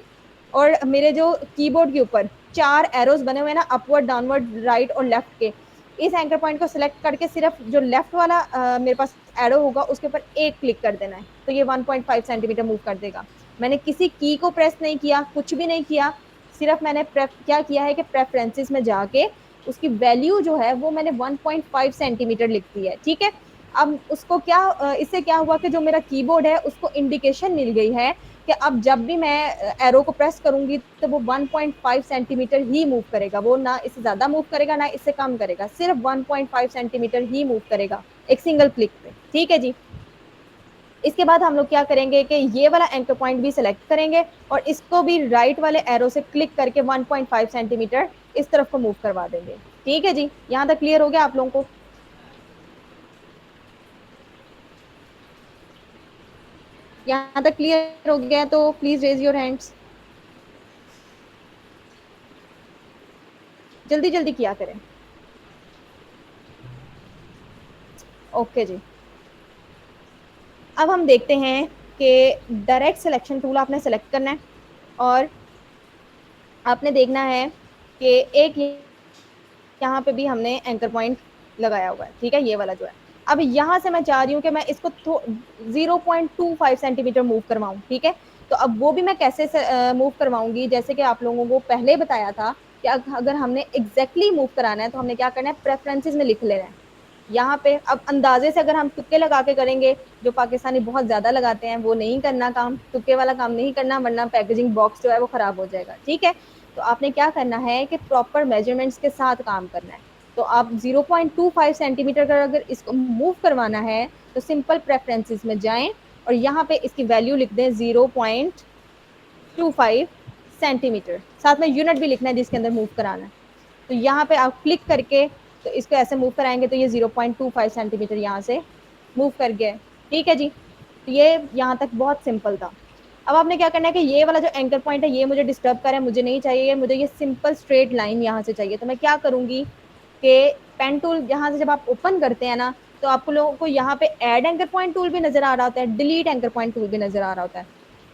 और मेरे जो कीबोर्ड के ऊपर 4 एरोज बने हुए हैं ना, अपवर्ड, डाउनवर्ड, राइट और लेफ्ट के, इस एंकर पॉइंट को सिलेक्ट करके सिर्फ जो लेफ्ट वाला मेरे पास एरो होगा उसके ऊपर एक क्लिक कर देना है, तो ये 1.5 सेंटीमीटर मूव कर देगा। मैंने किसी की को प्रेस नहीं किया, कुछ भी नहीं किया, सिर्फ मैंने क्या किया है कि प्रेफरेंसेस में जाके उसकी वैल्यू जो है वो मैंने 1.5 सेंटीमीटर लिख दी है, ठीक है। अब उसको क्या, इससे क्या हुआ कि जो मेरा कीबोर्ड है उसको इंडिकेशन मिल गई है कि अब जब भी मैं एरो को प्रेस करूंगी तो वो 1.5 सेंटीमीटर ही मूव करेगा, वो ना इससे ज्यादा मूव करेगा ना इससे कम करेगा, सिर्फ 1.5 सेंटीमीटर ही मूव करेगा एक सिंगल क्लिक पे, ठीक है जी। इसके बाद हम लोग क्या करेंगे कि ये वाला एंकर पॉइंट भी सिलेक्ट करेंगे और इसको भी राइट वाले एरो से क्लिक करके 1.5 सेंटीमीटर इस तरफ को मूव करवा देंगे, ठीक है जी। यहाँ तक क्लियर हो गया आप लोगों को? यहाँ तक क्लियर हो गया तो प्लीज रेज योर हैंड्स, जल्दी जल्दी किया करें। ओके जी, अब हम देखते हैं कि डायरेक्ट सिलेक्शन टूल आपने सेलेक्ट करना है और आपने देखना है कि एक यहाँ पे भी हमने एंकर पॉइंट लगाया हुआ है, ठीक है, ये वाला जो है। अब यहाँ से मैं चाह रही हूँ कि मैं इसको 0.25 सेंटीमीटर मूव करवाऊँ, ठीक है। तो अब वो भी मैं कैसे मूव करवाऊंगी, जैसे कि आप लोगों को पहले बताया था कि अगर हमने एग्जैक्टली मूव कराना है तो हमने क्या करना है, प्रेफरेंसेस में लिख लेना है यहाँ पे। अब अंदाजे से अगर हम तुक्के लगा के करेंगे, जो पाकिस्तानी बहुत ज्यादा लगाते हैं, वो नहीं करना काम, तुक्के वाला काम नहीं करना, वरना पैकेजिंग बॉक्स जो है वो खराब हो जाएगा, ठीक है। तो आपने क्या करना है कि प्रॉपर मेजरमेंट्स के साथ काम करना है। तो आप 0.25 सेंटीमीटर का अगर इसको मूव करवाना है तो सिंपल प्रेफरेंसेस में जाएं और यहाँ पे इसकी वैल्यू लिख दें 0.25, 0.25 सेंटीमीटर, साथ में यूनिट भी लिखना है जिसके अंदर मूव कराना है। तो यहाँ पे आप क्लिक करके तो इसको ऐसे मूव कराएंगे तो ये 0.25 सेंटीमीटर यहाँ से मूव कर गया है। ठीक है जी, तो ये यहाँ तक बहुत सिंपल था। अब आपने क्या करना है कि ये वाला जो एंकर पॉइंट है ये मुझे डिस्टर्ब कर रहा है, मुझे नहीं चाहिए, मुझे ये सिंपल स्ट्रेट लाइन यहाँ से चाहिए। तो मैं क्या करूंगी कि पेन टूल यहाँ से जब आप ओपन करते हैं ना, तो आपको लोगों को यहाँ पे ऐड एंकर पॉइंट टूल भी नजर आ रहा होता है, डिलीट एंकर पॉइंट टूल भी नजर आ रहा होता है।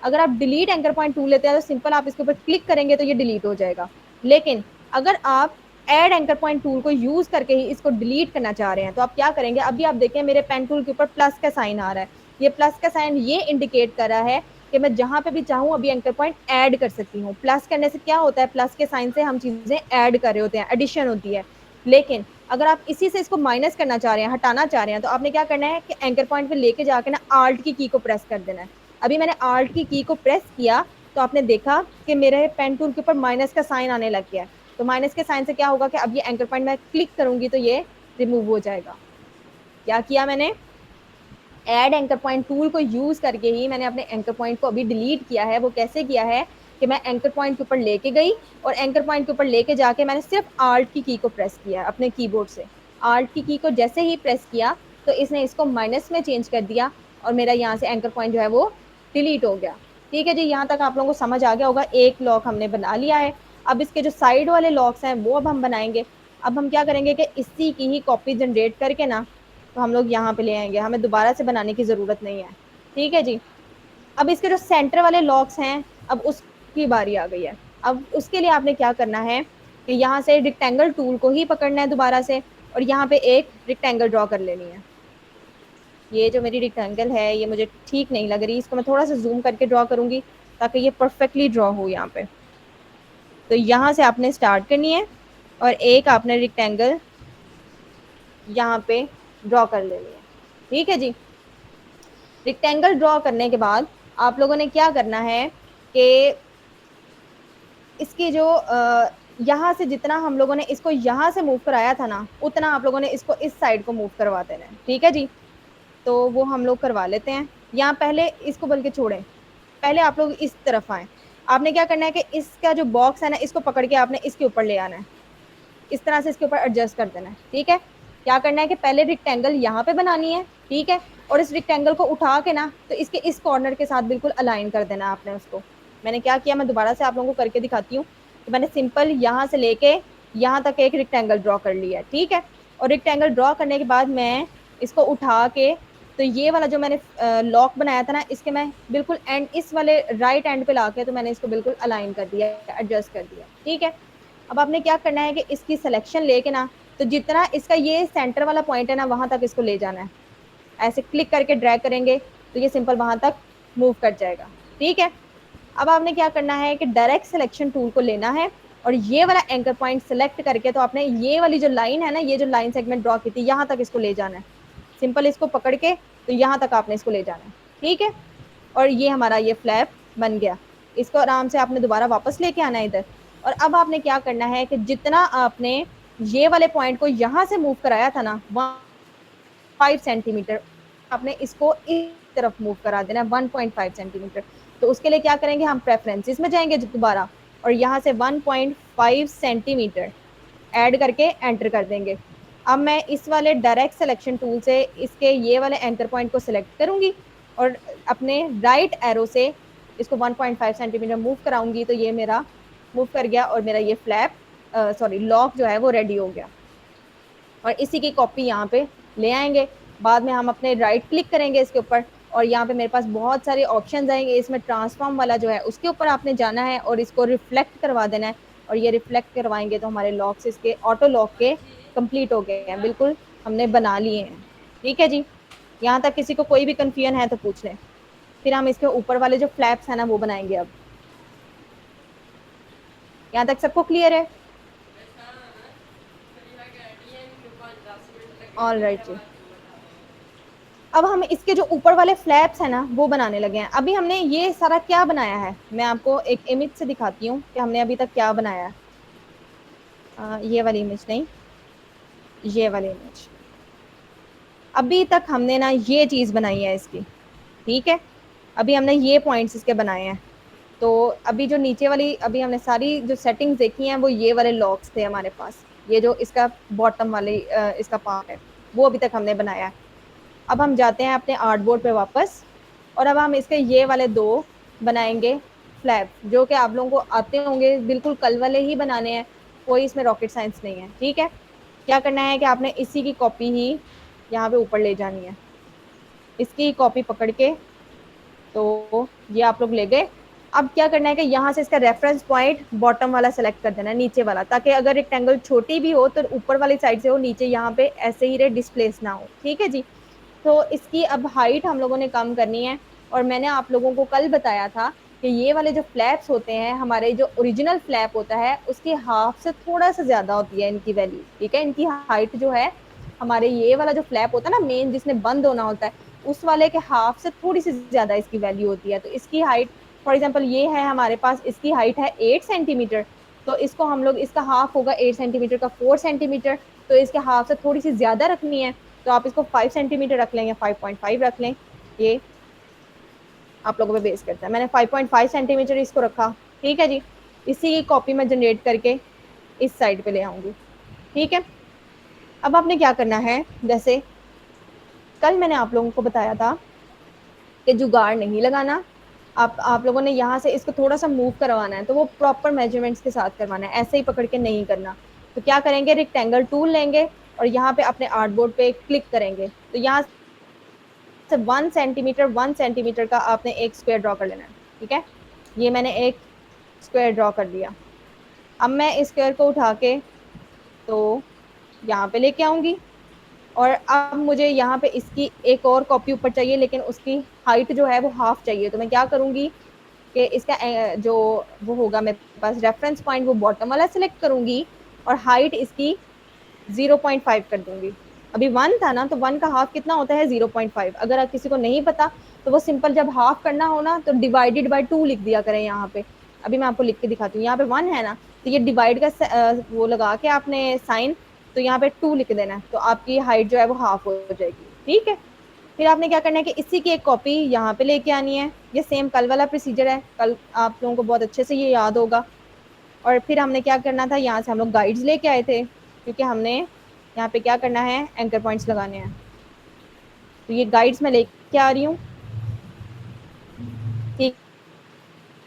अगर आप डिलीट एंकर पॉइंट टूल लेते हैं तो सिंपल आप इसके ऊपर क्लिक करेंगे तो ये डिलीट हो जाएगा। लेकिन अगर आप ऐड एंकर पॉइंट टूल को यूज करके ही इसको डिलीट करना चाह रहे हैं तो आप क्या करेंगे, अभी आप देखें मेरे पेन टूल के ऊपर प्लस का साइन आ रहा है। ये प्लस का साइन ये इंडिकेट कर रहा है कि मैं जहां पे भी चाहूँ अभी एंकर पॉइंट ऐड कर सकती हूँ। प्लस करने से क्या होता है, प्लस के साइन से हम चीजें ऐड कर रहे होते हैं, एडिशन होती है। लेकिन अगर आप इसी से इसको माइनस करना चाह रहे हैं, हटाना चाह रहे हैं, तो आपने क्या करना है कि एंकर पॉइंट पे लेके जाके ना आल्ट की को प्रेस कर देना है। अभी मैंने आल्ट की को प्रेस किया तो आपने देखा कि मेरे पेन टूल के ऊपर माइनस का साइन आने लग गया है। तो माइनस के साइन से क्या होगा कि अब ये एंकर पॉइंट मैं क्लिक करूंगी तो ये रिमूव हो जाएगा। क्या किया मैंने, ऐड एंकर पॉइंट टूल को यूज करके ही मैंने अपने एंकर पॉइंट को अभी डिलीट किया है। वो कैसे किया है कि मैं एंकर पॉइंट के ऊपर लेके गई और एंकर पॉइंट के ऊपर लेके जाके मैंने सिर्फ आल्ट की को प्रेस किया अपने कीबोर्ड से। आल्ट की को जैसे ही प्रेस किया तो इसने इसको माइनस में चेंज कर दिया और मेरा यहाँ से एंकर पॉइंट जो है वो डिलीट हो गया। ठीक है जी, यहाँ तक आप लोगों को समझ आ गया होगा। एक लॉक हमने बना लिया है। अब इसके जो साइड वाले लॉक्स हैं वो अब हम बनाएंगे। अब हम क्या करेंगे कि इसी की ही कॉपी जनरेट करके ना तो हम लोग यहाँ पे ले आएंगे, हमें दोबारा से बनाने की जरूरत नहीं है। ठीक है जी, अब इसके जो सेंटर वाले लॉक्स हैं अब उसकी बारी आ गई है। अब उसके लिए आपने क्या करना है कि यहाँ से रेक्टेंगल टूल को ही पकड़ना है दोबारा से और यहाँ पे एक रेक्टेंगल ड्रॉ कर लेनी है। ये जो मेरी रेक्टेंगल है ये मुझे ठीक नहीं लग रही, इसको मैं थोड़ा सा जूम करके ड्रॉ करूंगी ताकि ये परफेक्टली ड्रॉ हो यहाँ पे। तो यहाँ से आपने स्टार्ट करनी है और एक आपने रेक्टेंगल यहाँ पे ड्रॉ कर लेनी है। ठीक है जी, रेक्टेंगल ड्रॉ करने के बाद आप लोगों ने क्या करना है कि इसकी जो यहाँ से जितना हम लोगों ने इसको यहाँ से मूव कराया था ना उतना आप लोगों ने इसको इस साइड को मूव करवा देना है। ठीक है जी, तो वो हम लोग करवा लेते हैं। यहाँ पहले इसको बल्कि छोड़ें, पहले आप लोग इस तरफ आए। आपने क्या करना है कि इसका जो बॉक्स है ना इसको पकड़ के आपने इसके ऊपर ले आना है, इस तरह से इसके ऊपर एडजस्ट कर देना है। ठीक है, क्या करना है कि पहले रेक्टेंगल यहाँ पे बनानी है। ठीक है, और इस रेक्टेंगल को उठा के ना तो इसके इस कॉर्नर के साथ बिल्कुल अलाइन कर देना है आपने उसको। मैंने क्या किया, मैं दोबारा से आप लोगों को करके दिखाती हूँ। तो मैंने सिंपल यहाँ से लेके यहाँ तक एक रेक्टेंगल ड्रॉ कर लिया है। ठीक है, और रेक्टेंगल ड्रॉ करने के बाद मैं इसको उठा के तो ये वाला जो मैंने लॉक बनाया था ना इसके मैं बिल्कुल एंड इस वाले राइट एंड पे लाके तो मैंने इसको बिल्कुल अलाइन कर दिया, एडजस्ट कर दिया। ठीक है, अब आपने क्या करना है कि इसकी सिलेक्शन लेके ना तो जितना इसका ये सेंटर वाला पॉइंट है ना वहां तक इसको ले जाना है। ऐसे क्लिक करके ड्रैग करेंगे तो ये सिंपल वहां तक मूव कर जाएगा। ठीक है, अब आपने क्या करना है कि डायरेक्ट सिलेक्शन टूल को लेना है और ये वाला एंकर पॉइंट सिलेक्ट करके तो आपने ये वाली जो लाइन है ना, ये जो लाइन सेगमेंट ड्रॉ की थी यहाँ तक इसको ले जाना है। सिंपल इसको पकड़ के तो यहाँ तक आपने इसको ले जाना है। ठीक है, और ये हमारा ये फ्लैप बन गया। इसको आराम से आपने दोबारा वापस लेके आना है इधर। और अब आपने क्या करना है कि जितना आपने ये वाले पॉइंट को यहाँ से मूव कराया था ना 1.5 सेंटीमीटर आपने इसको इस तरफ मूव करा देना 1.5 सेंटीमीटर। तो उसके लिए क्या करेंगे, हम प्रेफरेंसेस में जाएंगे दोबारा और यहाँ से 1.5 सेंटीमीटर ऐड करके एंटर कर देंगे। अब मैं इस वाले डायरेक्ट सिलेक्शन टूल से इसके ये वाले एंकर पॉइंट को सिलेक्ट करूंगी और अपने राइट एरो से इसको 1.5 सेंटीमीटर मूव कराऊंगी तो ये मेरा मूव कर गया और मेरा ये फ्लैप सॉरी लॉक जो है वो रेडी हो गया। और इसी की कॉपी यहाँ पे ले आएंगे। बाद में हम अपने राइट क्लिक करेंगे इसके ऊपर और यहाँ पे मेरे पास बहुत सारे ऑप्शन आएंगे। इसमें ट्रांसफॉर्म वाला जो है उसके ऊपर आपने जाना है और इसको रिफ्लेक्ट करवा देना है और ये रिफ्लेक्ट करवाएंगे तो हमारे लॉक्स इसके ऑटो लॉक के कंप्लीट हो गए हैं, बिल्कुल हमने बना लिए हैं। ठीक है जी, यहाँ तक किसी को कोई भी कंफ्यूजन है तो पूछ लें। फिर हम इसके ऊपर वाले जो फ्लैप्स है ना वो बनाएंगे। अब यहाँ तक सबको क्लियर है? ऑल राइट जी, अब हम इसके जो ऊपर वाले फ्लैप्स है ना वो बनाने लगे हैं। अभी हमने ये सारा क्या बनाया है मैं आपको एक इमेज से दिखाती हूँ कि हमने अभी तक क्या बनाया है। ये वाली इमेज नहीं, ये वाली इमेज। अभी तक हमने ना ये चीज बनाई है इसकी। ठीक है, अभी हमने ये पॉइंट्स इसके बनाए हैं। तो अभी जो नीचे वाली अभी हमने सारी जो सेटिंग्स देखी हैं वो ये वाले लॉक्स थे हमारे पास, ये जो इसका बॉटम वाले इसका पार्ट है वो अभी तक हमने बनाया है। अब हम जाते हैं अपने आर्ट बोर्ड पे वापस, और अब हम इसके ये वाले दो बनाएंगे फ्लैप, जो कि आप लोगों को आते होंगे, बिल्कुल कल वाले ही बनाने हैं, कोई इसमें रॉकेट साइंस नहीं है। ठीक है, क्या करना है कि आपने इसी की कॉपी ही यहाँ पे ऊपर ले जानी है, इसकी कॉपी पकड़ के, तो ये आप लोग ले गए। अब क्या करना है कि यहाँ से इसका रेफरेंस पॉइंट बॉटम वाला सेलेक्ट कर देना है, नीचे वाला, ताकि अगर रेक्टेंगल छोटी भी हो तो ऊपर वाली साइड से हो, नीचे यहाँ पे ऐसे ही रहे, डिस्प्लेस ना हो। ठीक है जी। तो इसकी अब हाइट हम लोगों ने कम करनी है, और मैंने आप लोगों को कल बताया था कि ये वाले जो फ्लैप्स होते हैं, हमारे जो ओरिजिनल फ्लैप होता है उसकी हाफ से थोड़ा सा ज्यादा होती है इनकी वैल्यू। ठीक है, इनकी हाइट जो है, हमारे ये वाला जो फ्लैप होता है ना मेन, जिसने बंद होना होता है, उस वाले के हाफ से थोड़ी सी ज्यादा इसकी वैल्यू होती है। तो इसकी हाइट फॉर एग्जाम्पल ये है हमारे पास, इसकी हाइट है 8 सेंटीमीटर, तो इसको हम लोग, इसका हाफ होगा 8 सेंटीमीटर का 4 सेंटीमीटर, तो इसके हाफ से थोड़ी सी ज्यादा रखनी है, तो आप इसको 5 सेंटीमीटर रख लें या 5.5 रख लें, ये आप लोगों पे बेस करता है। मैंने 5.5 सेंटीमीटर इसको रखा। ठीक है जी, इसी की कॉपी में जनरेट करके इस साइड पे ले आऊंगी। ठीक है, अब आपने क्या करना है, जैसे कल मैंने आप लोगों को बताया था कि जुगाड़ नहीं लगाना, आप लोगों ने यहाँ से इसको थोड़ा सा मूव करवाना है, तो वो प्रॉपर मेजरमेंट्स के साथ करवाना है, ऐसे ही पकड़ के नहीं करना। तो क्या करेंगे, रेक्टेंगल टूल लेंगे और यहाँ पे अपने आर्ट बोर्ड पे क्लिक करेंगे, तो यहाँ से 1 सेंटीमीटर का आपने एक स्क्वायर ड्रॉ कर लेना है। ठीक है, ये मैंने एक स्क्वायर ड्रॉ कर दिया। अब मैं इस स्क्वायर को उठा के तो यहाँ पे लेके आऊंगी, और अब मुझे यहाँ पे इसकी एक और कॉपी ऊपर चाहिए, लेकिन उसकी हाइट जो है वो हाफ चाहिए। तो मैं क्या करूंगी कि इसका जो वो होगा मेरे पास रेफरेंस पॉइंट, वो बॉटम वाला सिलेक्ट करूंगी, और हाइट इसकी 0.5 कर दूंगी। अभी 1 था ना, तो 1 का हाफ कितना होता है, 0.5। अगर आप किसी को नहीं पता तो वो सिंपल, जब हाफ करना हो ना तो डिवाइडेड बाय 2 लिख दिया करें यहाँ पे। अभी मैं आपको लिख के दिखाती हूँ, यहाँ पे 1 है ना, तो ये डिवाइड का वो लगा के आपने साइन, तो यहाँ पे 2 लिख देना है, तो आपकी हाइट जो है वो हाफ हो जाएगी। ठीक है, फिर आपने क्या करना है कि इसी की एक कॉपी यहाँ पे लेके आनी है। ये सेम कल वाला प्रोसीजर है, कल आप लोगों को बहुत अच्छे से ये याद होगा। और फिर हमने क्या करना था, यहाँ से हम लोग गाइड्स लेके आए थे, क्योंकि हमने यहाँ पे क्या करना है, एंकर पॉइंट्स लगाने हैं। तो ये गाइड्स मैं लेके आ रही हूँ। ठीक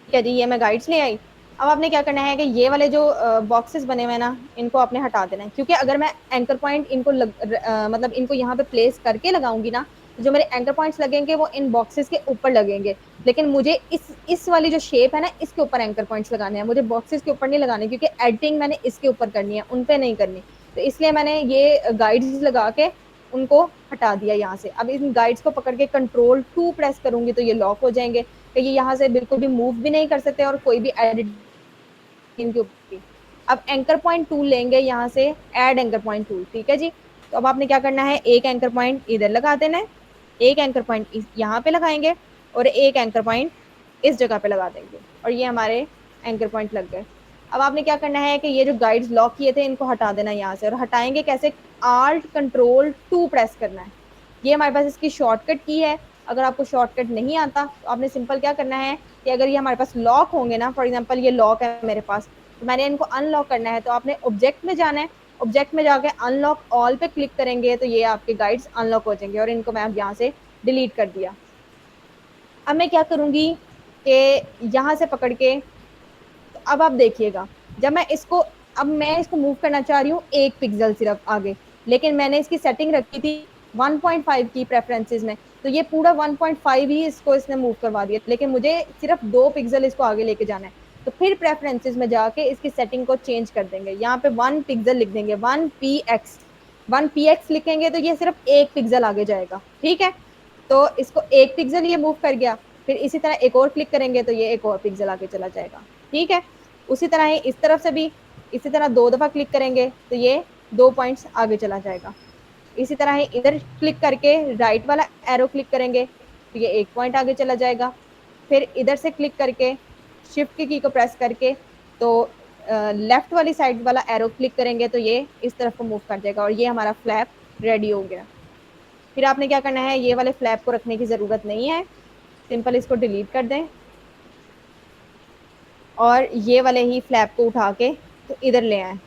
है जी, ये मैं गाइड्स ले आई। अब आपने क्या करना है कि ये वाले जो बॉक्सेस बने हुए हैं ना, इनको आपने हटा देना है, क्योंकि अगर मैं एंकर पॉइंट इनको मतलब इनको यहाँ पे प्लेस करके लगाऊंगी ना, तो जो मेरे एंकर पॉइंट्स लगेंगे वो इन बॉक्सेस के ऊपर लगेंगे, लेकिन मुझे इस वाली जो शेप है ना, इसके ऊपर एंकर पॉइंट्स लगाने हैं, मुझे बॉक्सेस के ऊपर नहीं लगाने, क्योंकि एडिटिंग मैंने इसके ऊपर करनी है, उन पे नहीं करनी। तो इसलिए मैंने ये गाइड्स लगा के उनको हटा दिया यहाँ से। अब इन गाइड्स को पकड़ के Ctrl+2 प्रेस करूंगी तो ये लॉक हो जाएंगे, कि ये यहाँ से बिल्कुल भी मूव भी नहीं कर सकते और कोई भी एडिट इनके ऊपर। अब एंकर पॉइंट टूल लेंगे यहाँ से, ऐड एंकर पॉइंट टूल। ठीक है जी, तो अब आपने क्या करना है, एक एंकर पॉइंट इधर लगा देना है, एक एंकर पॉइंट यहाँ पे लगाएंगे, और एक एंकर पॉइंट इस जगह पे लगा देंगे, और ये हमारे एंकर पॉइंट लग गए। अब आपने क्या करना है कि ये जो गाइड्स लॉक किए थे इनको हटा देना यहाँ से, और हटाएंगे कैसे, Alt+Ctrl+2 प्रेस करना है। ये हमारे पास इसकी शॉर्टकट की है। अगर आपको शॉर्टकट नहीं आता तो आपने सिंपल क्या करना है कि अगर ये हमारे पास लॉक होंगे ना, फॉर एग्जांपल ये लॉक है मेरे पास, तो मैंने इनको अनलॉक करना है, तो आपने ऑब्जेक्ट में जाना है, ऑब्जेक्ट में जाके अनलॉक ऑल पे क्लिक करेंगे, तो ये आपके गाइड्स अनलॉक हो जाएंगे, और इनको मैं अब यहाँ से डिलीट कर दिया। अब मैं क्या करूँगी कि यहाँ से पकड़ के, तो अब आप देखिएगा, जब मैं इसको, अब मैं इसको मूव करना चाह रही हूँ 1 पिक्सल सिर्फ आगे, लेकिन मैंने इसकी सेटिंग रखी थी 1.5 की प्रेफरेंसेस में, तो ये पूरा 1.5 ही इसको इसने मूव करवा दिया, लेकिन मुझे सिर्फ 2 पिक्सल इसको आगे लेके जाना है। तो फिर प्रेफरेंसेस में जाके इसकी सेटिंग को चेंज कर देंगे, यहाँ पे 1 पिक्सल लिख देंगे, 1 px लिखेंगे, तो ये सिर्फ 1 पिक्सल आगे जाएगा। ठीक है, तो इसको 1 पिक्सल ये मूव कर गया, फिर इसी तरह एक और क्लिक करेंगे तो ये एक और पिक्सल आगे चला जाएगा। ठीक है, उसी तरह ही इस तरफ से भी, इसी तरह 2 दफा क्लिक करेंगे तो ये 2 पॉइंट्स आगे चला जाएगा। इसी तरह ही इधर क्लिक करके राइट वाला एरो क्लिक करेंगे तो ये 1 पॉइंट आगे चला जाएगा। फिर इधर से क्लिक करके शिफ्ट की को प्रेस करके तो लेफ्ट वाली साइड वाला एरो क्लिक करेंगे तो ये इस तरफ को मूव कर जाएगा, और ये हमारा फ्लैप रेडी हो गया। फिर आपने क्या करना है, ये वाले फ्लैप को रखने की ज़रूरत नहीं है, सिंपल इसको डिलीट कर दें। और ये वाले ही फ्लैप को उठा के तो इधर ले आए,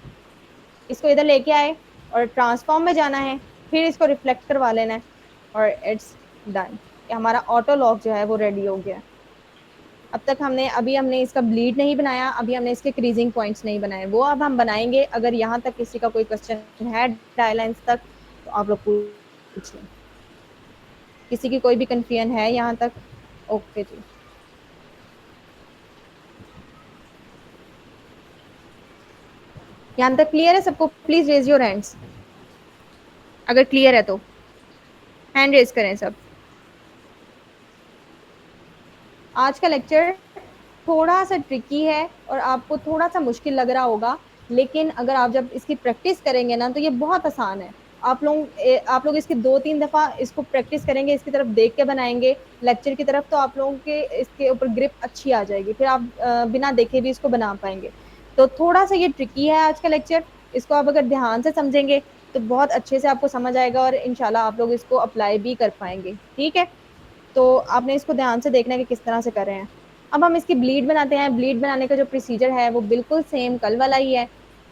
इसको इधर लेके आए और ट्रांसफॉर्म में जाना है, फिर इसको रिफ्लेक्ट करवा लेना है और इट्स डन। हमारा ऑटो लॉक जो है वो रेडी हो गया। अब तक हमने इसका ब्लीड नहीं बनाया, अभी हमने इसके क्रीजिंग पॉइंट्स नहीं बनाए, वो अब हम बनाएंगे। अगर यहाँ तक किसी का कोई क्वेश्चन है डाई लाइंस तक तो आप लोग पूछ लें। किसी की कोई भी कंफ्यूजन है यहाँ तक? ओके जी, यहाँ तक क्लियर है सबको? प्लीज रेज योर हैंड्स अगर क्लियर है तो, हैंड रेज करें सब। आज का लेक्चर थोड़ा सा ट्रिकी है और आपको थोड़ा सा मुश्किल लग रहा होगा, लेकिन अगर आप जब इसकी प्रैक्टिस करेंगे ना तो ये बहुत आसान है। आप लोग इसकी 2-3 दफा इसको प्रैक्टिस करेंगे, इसकी तरफ देख के बनाएंगे लेक्चर की तरफ, तो आप लोगों के इसके ऊपर ग्रिप अच्छी आ जाएगी, फिर आप बिना देखे भी इसको बना पाएंगे। तो थोड़ा सा ये ट्रिकी है आज का लेक्चर, इसको आप अगर ध्यान से समझेंगे तो बहुत अच्छे से आपको समझ आएगा और इंशाल्लाह आप लोग इसको अप्लाई भी कर पाएंगे। ठीक है, तो आपने इसको ध्यान से देखना है कि किस तरह से कर रहे हैं। अब हम इसकी ब्लीड बनाते हैं। ब्लीड बनाने का जो प्रोसीजर है वो बिल्कुल सेम कल वाला ही है।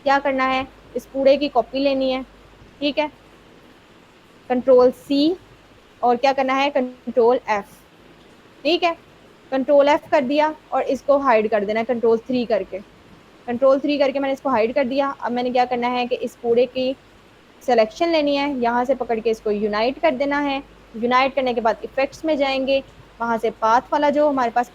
क्या करना है, इस पूरे की कॉपी लेनी है, ठीक है, कंट्रोल सी, और क्या करना है, कंट्रोल एफ, ठीक है, कंट्रोल एफ कर दिया और इसको हाइड कर देना है कंट्रोल 3 करके। कंट्रोल 3 करके मैंने इसको हाइड कर दिया। अब मैंने क्या करना है कि इस पूरे की सिलेक्शन लेनी है, यहाँ से पकड़ के इसको यूनाइट कर देना है। यूनाइट करने के बाद इफेक्ट्स में जाएंगे, वहाँ से पाथ वाला जो हमारे पास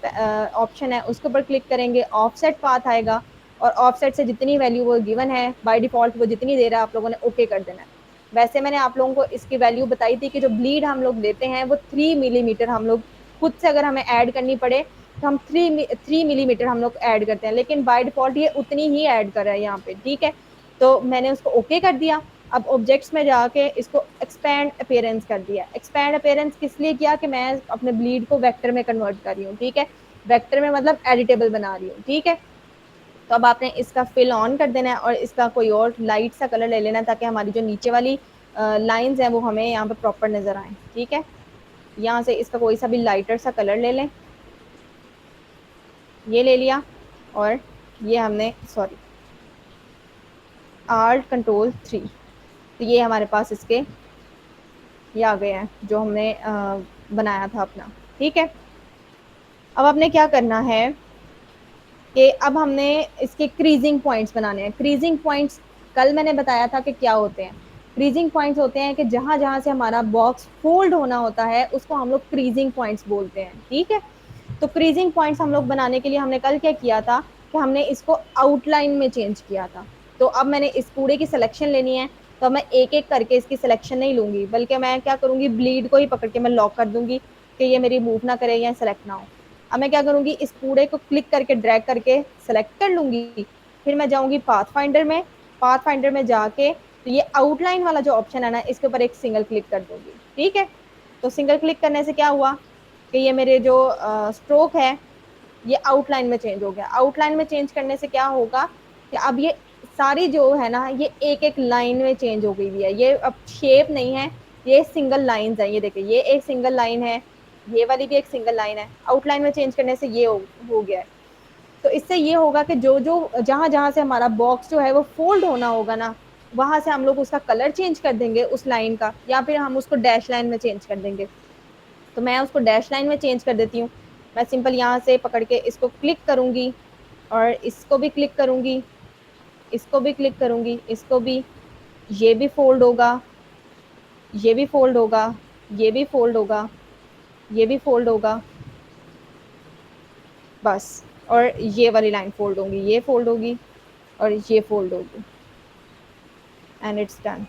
ऑप्शन है उसके ऊपर क्लिक करेंगे, ऑफसेट पाथ आएगा और ऑफसेट से जितनी वैल्यू वो गिवन है बाय डिफॉल्ट वो जितनी दे रहा है आप लोगों ने ओके कर देना है। वैसे मैंने आप लोगों को इसकी वैल्यू बताई थी कि जो ब्लीड हम लोग लेते हैं वो 3 मिलीमीटर, हम लोग खुद से अगर हमें ऐड करनी पड़े तो हम 3 मिलीमीटर हम लोग ऐड करते हैं, लेकिन बाय डिफॉल्ट ये उतनी ही ऐड कर रहा है यहाँ पे, ठीक है। तो मैंने उसको ओके कर दिया। अब ऑब्जेक्ट्स में जाके इसको एक्सपैंड अपीयरेंस कर दिया। एक्सपैंड अपीयरेंस किस लिए किया कि मैं अपने ब्लीड को वेक्टर में कन्वर्ट कर रही हूँ, ठीक है, वेक्टर में मतलब एडिटेबल बना रही हूँ, ठीक है। तो अब आपने इसका फिल ऑन कर देना है और इसका कोई और लाइट सा कलर ले लेना ताकि हमारी जो नीचे वाली लाइंस हैं वो हमें यहाँ पे प्रॉपर नजर आए, ठीक है। यहाँ से इसका कोई सा भी लाइटर सा कलर ले लें, ये ले लिया और ये हमने सॉरी Alt+Ctrl+3, तो ये हमारे पास इसके ये आ गए हैं जो हमने बनाया था अपना, ठीक है। अब आपने क्या करना है कि अब हमने इसके क्रीजिंग पॉइंट्स बनाने हैं। क्रीजिंग पॉइंट्स कल मैंने बताया था कि क्या होते हैं। क्रीजिंग पॉइंट्स होते हैं कि जहां जहां से हमारा बॉक्स फोल्ड होना होता है उसको हम लोग क्रीजिंग पॉइंट्स बोलते हैं, ठीक है। तो क्रीजिंग पॉइंट्स हम लोग बनाने के लिए हमने कल क्या किया था कि हमने इसको आउटलाइन में चेंज किया था। तो अब मैंने इस पूरे की सिलेक्शन लेनी है, तो मैं एक एक करके इसकी सिलेक्शन नहीं लूंगी, बल्कि मैं क्या करूंगी, ब्लीड को ही पकड़ के मैं लॉक कर दूंगी कि ये मेरी मूव ना करे या सेलेक्ट ना हो। अब मैं क्या करूंगी, इस पूरे को क्लिक करके ड्रैग करके सेलेक्ट कर लूंगी, फिर मैं जाऊंगी पाथ फाइंडर में। पाथ फाइंडर में जाके तो ये आउटलाइन वाला जो ऑप्शन है ना इसके ऊपर एक सिंगल क्लिक कर दूंगी, ठीक है। तो सिंगल क्लिक करने से क्या हुआ कि ये मेरे जो स्ट्रोक है ये आउटलाइन में चेंज हो गया। आउटलाइन में चेंज करने से क्या होगा कि अब ये सारी जो है ना ये एक एक लाइन में चेंज हो गई है, ये अब शेप नहीं है, ये सिंगल लाइंस है। ये देखिए ये एक सिंगल लाइन है, ये वाली भी एक सिंगल लाइन है। आउटलाइन में चेंज करने से ये हो गया है। तो इससे ये होगा कि जो जो जहां जहां से हमारा बॉक्स जो है वो फोल्ड होना होगा ना वहां से हम लोग उसका कलर चेंज कर देंगे उस लाइन का, या फिर हम उसको डैश लाइन में चेंज कर देंगे। तो मैं उसको डैश लाइन में चेंज कर देती हूँ। मैं सिंपल यहाँ से पकड़ के इसको क्लिक करूंगी और इसको भी क्लिक करूंगी, इसको भी क्लिक करूंगी, इसको भी, ये भी फोल्ड होगा, ये भी फोल्ड होगा, ये भी फोल्ड होगा, ये भी फोल्ड होगा, बस। और ये वाली लाइन फोल्ड होगी, ये फोल्ड होगी और ये फोल्ड होगी, एंड इट्स डन।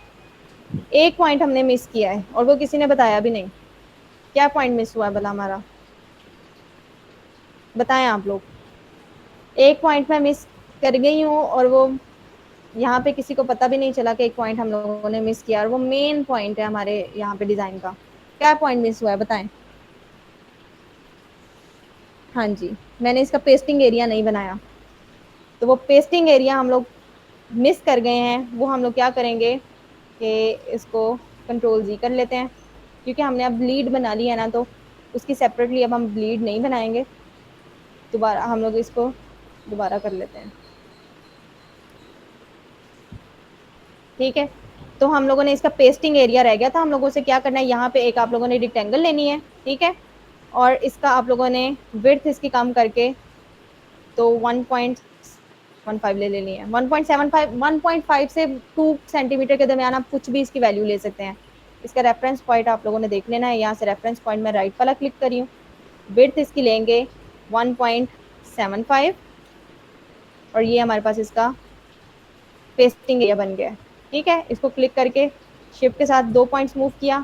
एक पॉइंट हमने मिस किया है और वो किसी ने बताया भी नहीं। क्या पॉइंट मिस हुआ है भला हमारा, बताएं आप लोग। एक पॉइंट मैं मिस कर गई हूँ और वो यहाँ पे किसी को पता भी नहीं चला कि एक पॉइंट हम लोगों ने मिस किया, और वो मेन पॉइंट है हमारे यहाँ पे डिजाइन का। क्या पॉइंट मिस हुआ है बताएं। हाँ जी, मैंने इसका पेस्टिंग एरिया नहीं बनाया, तो वो पेस्टिंग एरिया हम लोग मिस कर गए हैं। वो हम लोग क्या करेंगे कि इसको कंट्रोल-Z कर लेते हैं, क्योंकि हमने अब ब्लीड बना ली है ना, तो उसकी सेपरेटली अब हम ब्लीड नहीं बनाएंगे। दोबारा हम लोग इसको दोबारा कर लेते हैं। ठीक है, तो हम लोगों ने इसका पेस्टिंग एरिया रह गया था, हम लोगों से क्या करना है, यहाँ पे एक आप लोगों ने रिक्टेंगल लेनी है। ठीक है, और इसका आप लोगों ने विड्थ इसकी कम करके तो 1.75 ले लेनी है। 1.75, 1.5 से 2 सेंटीमीटर के दरमियान आप कुछ भी इसकी वैल्यू ले सकते हैं। इसका रेफरेंस पॉइंट आप लोगों ने देख लेना है, यहाँ से रेफरेंस पॉइंट में राइट वाला क्लिक करी हूँ। विड्थ इसकी लेंगे 1.75 और ये हमारे पास इसका पेस्टिंग एरिया बन गया है। ठीक है, इसको क्लिक करके शिफ्ट के साथ 2 पॉइंट्स मूव किया,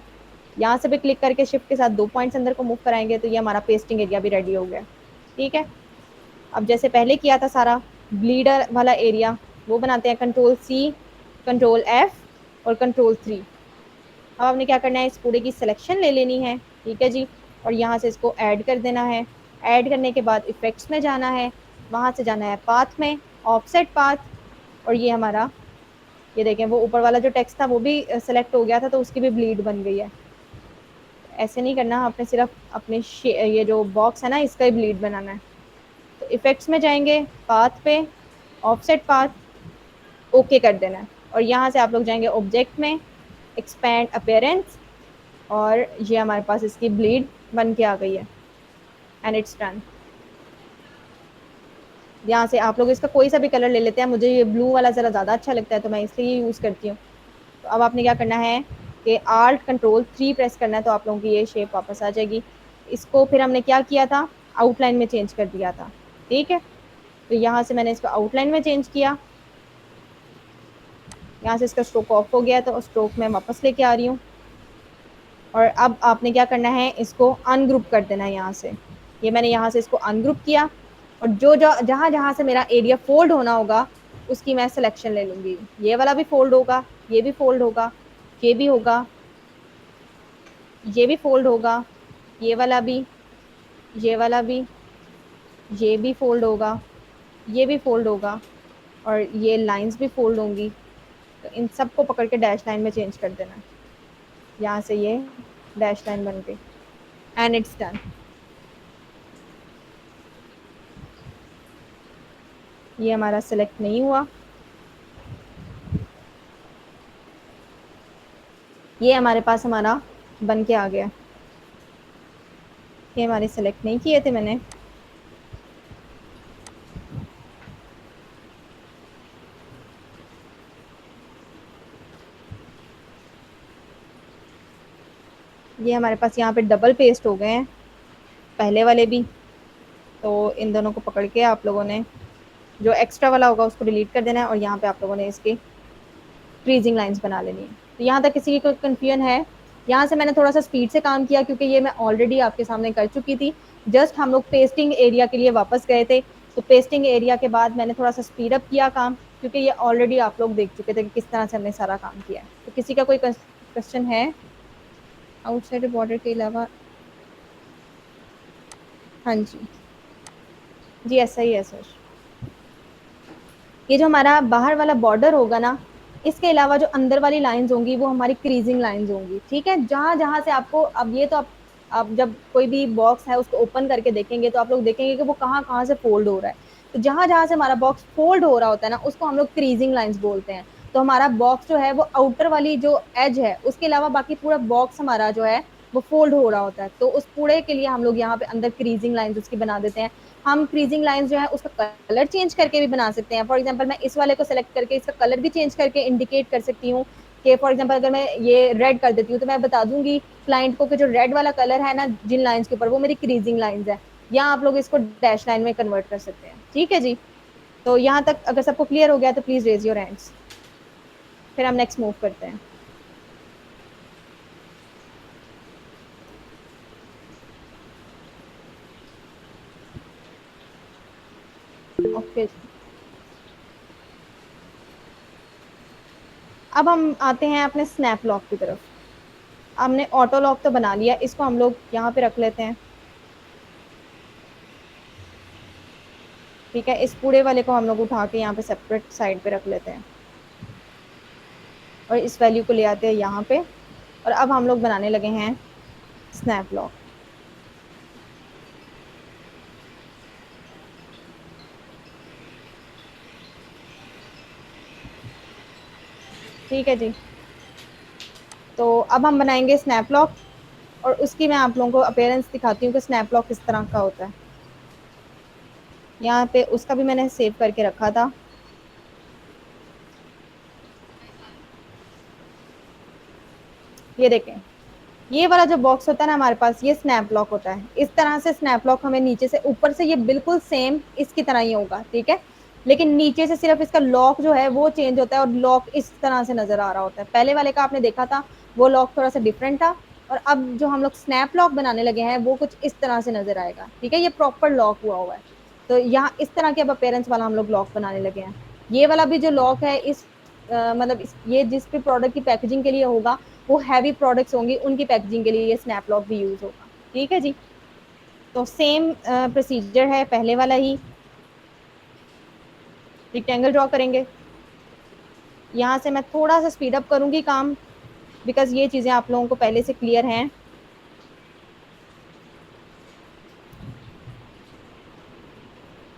यहाँ से भी क्लिक करके शिफ्ट के साथ 2 पॉइंट्स अंदर को मूव कराएंगे तो ये हमारा पेस्टिंग एरिया भी रेडी हो गया। ठीक है, अब जैसे पहले किया था सारा ब्लीडर वाला एरिया, वो बनाते हैं Ctrl+C, Ctrl+F और Ctrl+3। अब आपने क्या करना है, इस पूरे की सिलेक्शन ले लेनी है। ठीक है जी, और यहाँ से इसको ऐड कर देना है। ऐड करने के बाद इफेक्ट्स में जाना है, वहाँ से जाना है पाथ में, ऑफसेट पाथ, और ये हमारा, ये देखें वो ऊपर वाला जो टेक्स्ट था वो भी सेलेक्ट हो गया था तो उसकी भी ब्लीड बन गई है। ऐसे नहीं करना, आपने सिर्फ अपने ये जो बॉक्स है ना इसका ही ब्लीड बनाना है। तो इफेक्ट्स में जाएंगे, पाथ पे, ऑफसेट पाथ, ओके कर देना है, और यहाँ से आप लोग जाएंगे ऑब्जेक्ट में, एक्सपैंड अपीयरेंस, और ये हमारे पास इसकी ब्लीड बन के आ गई है एंड इट्स डन। यहाँ से आप लोग इसका कोई सा भी कलर ले लेते हैं, मुझे ये ब्लू वाला ज़रा ज़्यादा अच्छा लगता है तो मैं इसलिए यूज़ करती हूँ। तो अब आपने क्या करना है कि Alt+Ctrl+3 प्रेस करना है तो आप लोगों की ये शेप वापस आ जाएगी। इसको फिर हमने क्या किया था, आउटलाइन में चेंज कर दिया था। ठीक है, तो यहाँ से मैंने इसको आउटलाइन में चेंज किया, यहाँ से इसका स्ट्रोक ऑफ हो गया तो स्ट्रोक में वापस लेके आ रही हूँ। और अब आपने क्या करना है, इसको अनग्रुप कर देना है। यहाँ से ये मैंने यहाँ से इसको अनग्रुप किया, और जो जो जहाँ जहाँ से मेरा एरिया फोल्ड होना होगा उसकी मैं सिलेक्शन ले लूँगी। ये वाला भी फोल्ड होगा, ये भी फोल्ड होगा, ये भी होगा, ये भी फोल्ड होगा, ये वाला भी, ये वाला भी, ये भी फोल्ड होगा, ये भी फोल्ड होगा, और ये लाइंस भी फोल्ड होंगी। तो इन सबको पकड़ के डैश लाइन में चेंज कर देना है। यहाँ से ये डैश लाइन बन गई एंड इट्स डन। ये हमारा सिलेक्ट नहीं हुआ, ये हमारे पास हमारा बन के आ गया। ये हमारे सेलेक्ट नहीं किए थे मैंने, ये हमारे पास यहाँ पे डबल पेस्ट हो गए हैं पहले वाले भी। तो इन दोनों को पकड़ के आप लोगों ने जो एक्स्ट्रा वाला होगा उसको डिलीट कर देना है, और यहाँ पे आप लोगों ने इसकी फ्रीजिंग लाइंस बना लेनी है। तो यहाँ तक किसी की कोई कन्फ्यूजन है? यहाँ से मैंने थोड़ा सा स्पीड से काम किया क्योंकि ये मैं ऑलरेडी आपके सामने कर चुकी थी। जस्ट हम लोग पेस्टिंग एरिया के लिए वापस गए थे, तो पेस्टिंग एरिया के बाद मैंने थोड़ा सा स्पीड अप किया काम, क्योंकि ये ऑलरेडी आप लोग देख चुके थे कि किस तरह से हमने सारा काम किया है। तो किसी का कोई क्वेश्चन है आउटसाइड बॉर्डर के अलावा? हाँ जी, जी ऐसा ही है सर। ये जो हमारा बाहर वाला बॉर्डर होगा ना, इसके अलावा जो अंदर वाली लाइंस होंगी वो हमारी क्रीजिंग लाइंस होंगी। ठीक है, जहां जहां से आपको, अब ये तो आप जब कोई भी बॉक्स है उसको ओपन करके देखेंगे तो आप लोग देखेंगे कि वो कहाँ कहाँ से फोल्ड हो रहा है। तो जहां जहां से हमारा बॉक्स फोल्ड हो रहा होता है ना, उसको हम लोग क्रीजिंग लाइंस बोलते हैं। तो हमारा बॉक्स जो है वो आउटर वाली जो एज है उसके अलावा बाकी पूरा बॉक्स हमारा जो है वो फोल्ड हो रहा होता है। तो उस पूरे के लिए हम लोग यहाँ पे अंदर क्रीजिंग लाइंस उसकी बना देते हैं। हम क्रीजिंग लाइंस जो है उसका कलर चेंज करके भी बना सकते हैं। फॉर एग्जांपल मैं इस वाले को सेलेक्ट करके इसका कलर भी चेंज करके इंडिकेट कर सकती हूँ कि फॉर एग्जांपल अगर मैं ये रेड कर देती हूँ तो मैं बता दूंगी क्लाइंट को कि जो रेड वाला कलर है ना जिन लाइंस के ऊपर, वो मेरी क्रीजिंग लाइंस है। या आप लोग इसको डैश लाइन में कन्वर्ट कर सकते हैं। ठीक है जी, तो यहाँ तक अगर सबको क्लियर हो गया तो प्लीज रेज योर हैंड्स, फिर हम नेक्स्ट मूव करते हैं। ओके, अब हम आते हैं अपने स्नैप लॉक की तरफ। हमने ऑटो लॉक तो बना लिया, इसको हम लोग यहाँ पे रख लेते हैं। ठीक है, इस पूरे वाले को हम लोग उठा के यहाँ पे सेपरेट साइड पे रख लेते हैं, और इस वैल्यू को ले आते हैं यहाँ पे। और अब हम लोग बनाने लगे हैं स्नैप लॉक। ठीक है जी। तो अब हम बनाएंगे स्नैप लॉक, और उसकी मैं आप लोगों को अपीयरेंस दिखाती हूँ कि स्नैप लॉक किस तरह का होता है। यहाँ पे उसका भी मैंने सेव करके रखा था। ये देखें, ये वाला जो बॉक्स होता है ना हमारे पास, ये स्नैप लॉक होता है। इस तरह से स्नैप लॉक हमें नीचे से ऊपर से ये बिल्कुल सेम इसकी तरह ही होगा, ठीक है। लेकिन नीचे से सिर्फ इसका लॉक जो है वो चेंज होता है, और लॉक इस तरह से नजर आ रहा होता है। पहले वाले का आपने देखा था वो लॉक थोड़ा सा डिफरेंट था, और अब जो हम लोग स्नैप लॉक बनाने लगे हैं वो कुछ इस तरह से नजर आएगा, ठीक है। ये प्रॉपर लॉक हुआ हुआ है। तो यहाँ इस तरह के अब अपेयरेंस वाला हम लोग लॉक बनाने लगे हैं। ये वाला भी जो लॉक है इस मतलब ये जिस भी प्रोडक्ट की पैकेजिंग के लिए होगा, वो हैवी प्रोडक्ट्स होंगी, उनकी पैकेजिंग के लिए ये स्नैप लॉक भी यूज होगा, ठीक है जी। तो सेम प्रोसीजर है पहले वाला ही। रिक्टेंगल ड्रॉ करेंगे। यहाँ से मैं थोड़ा सा स्पीड अप करूंगी काम, बिकॉज ये चीजें आप लोगों को पहले से क्लियर हैं।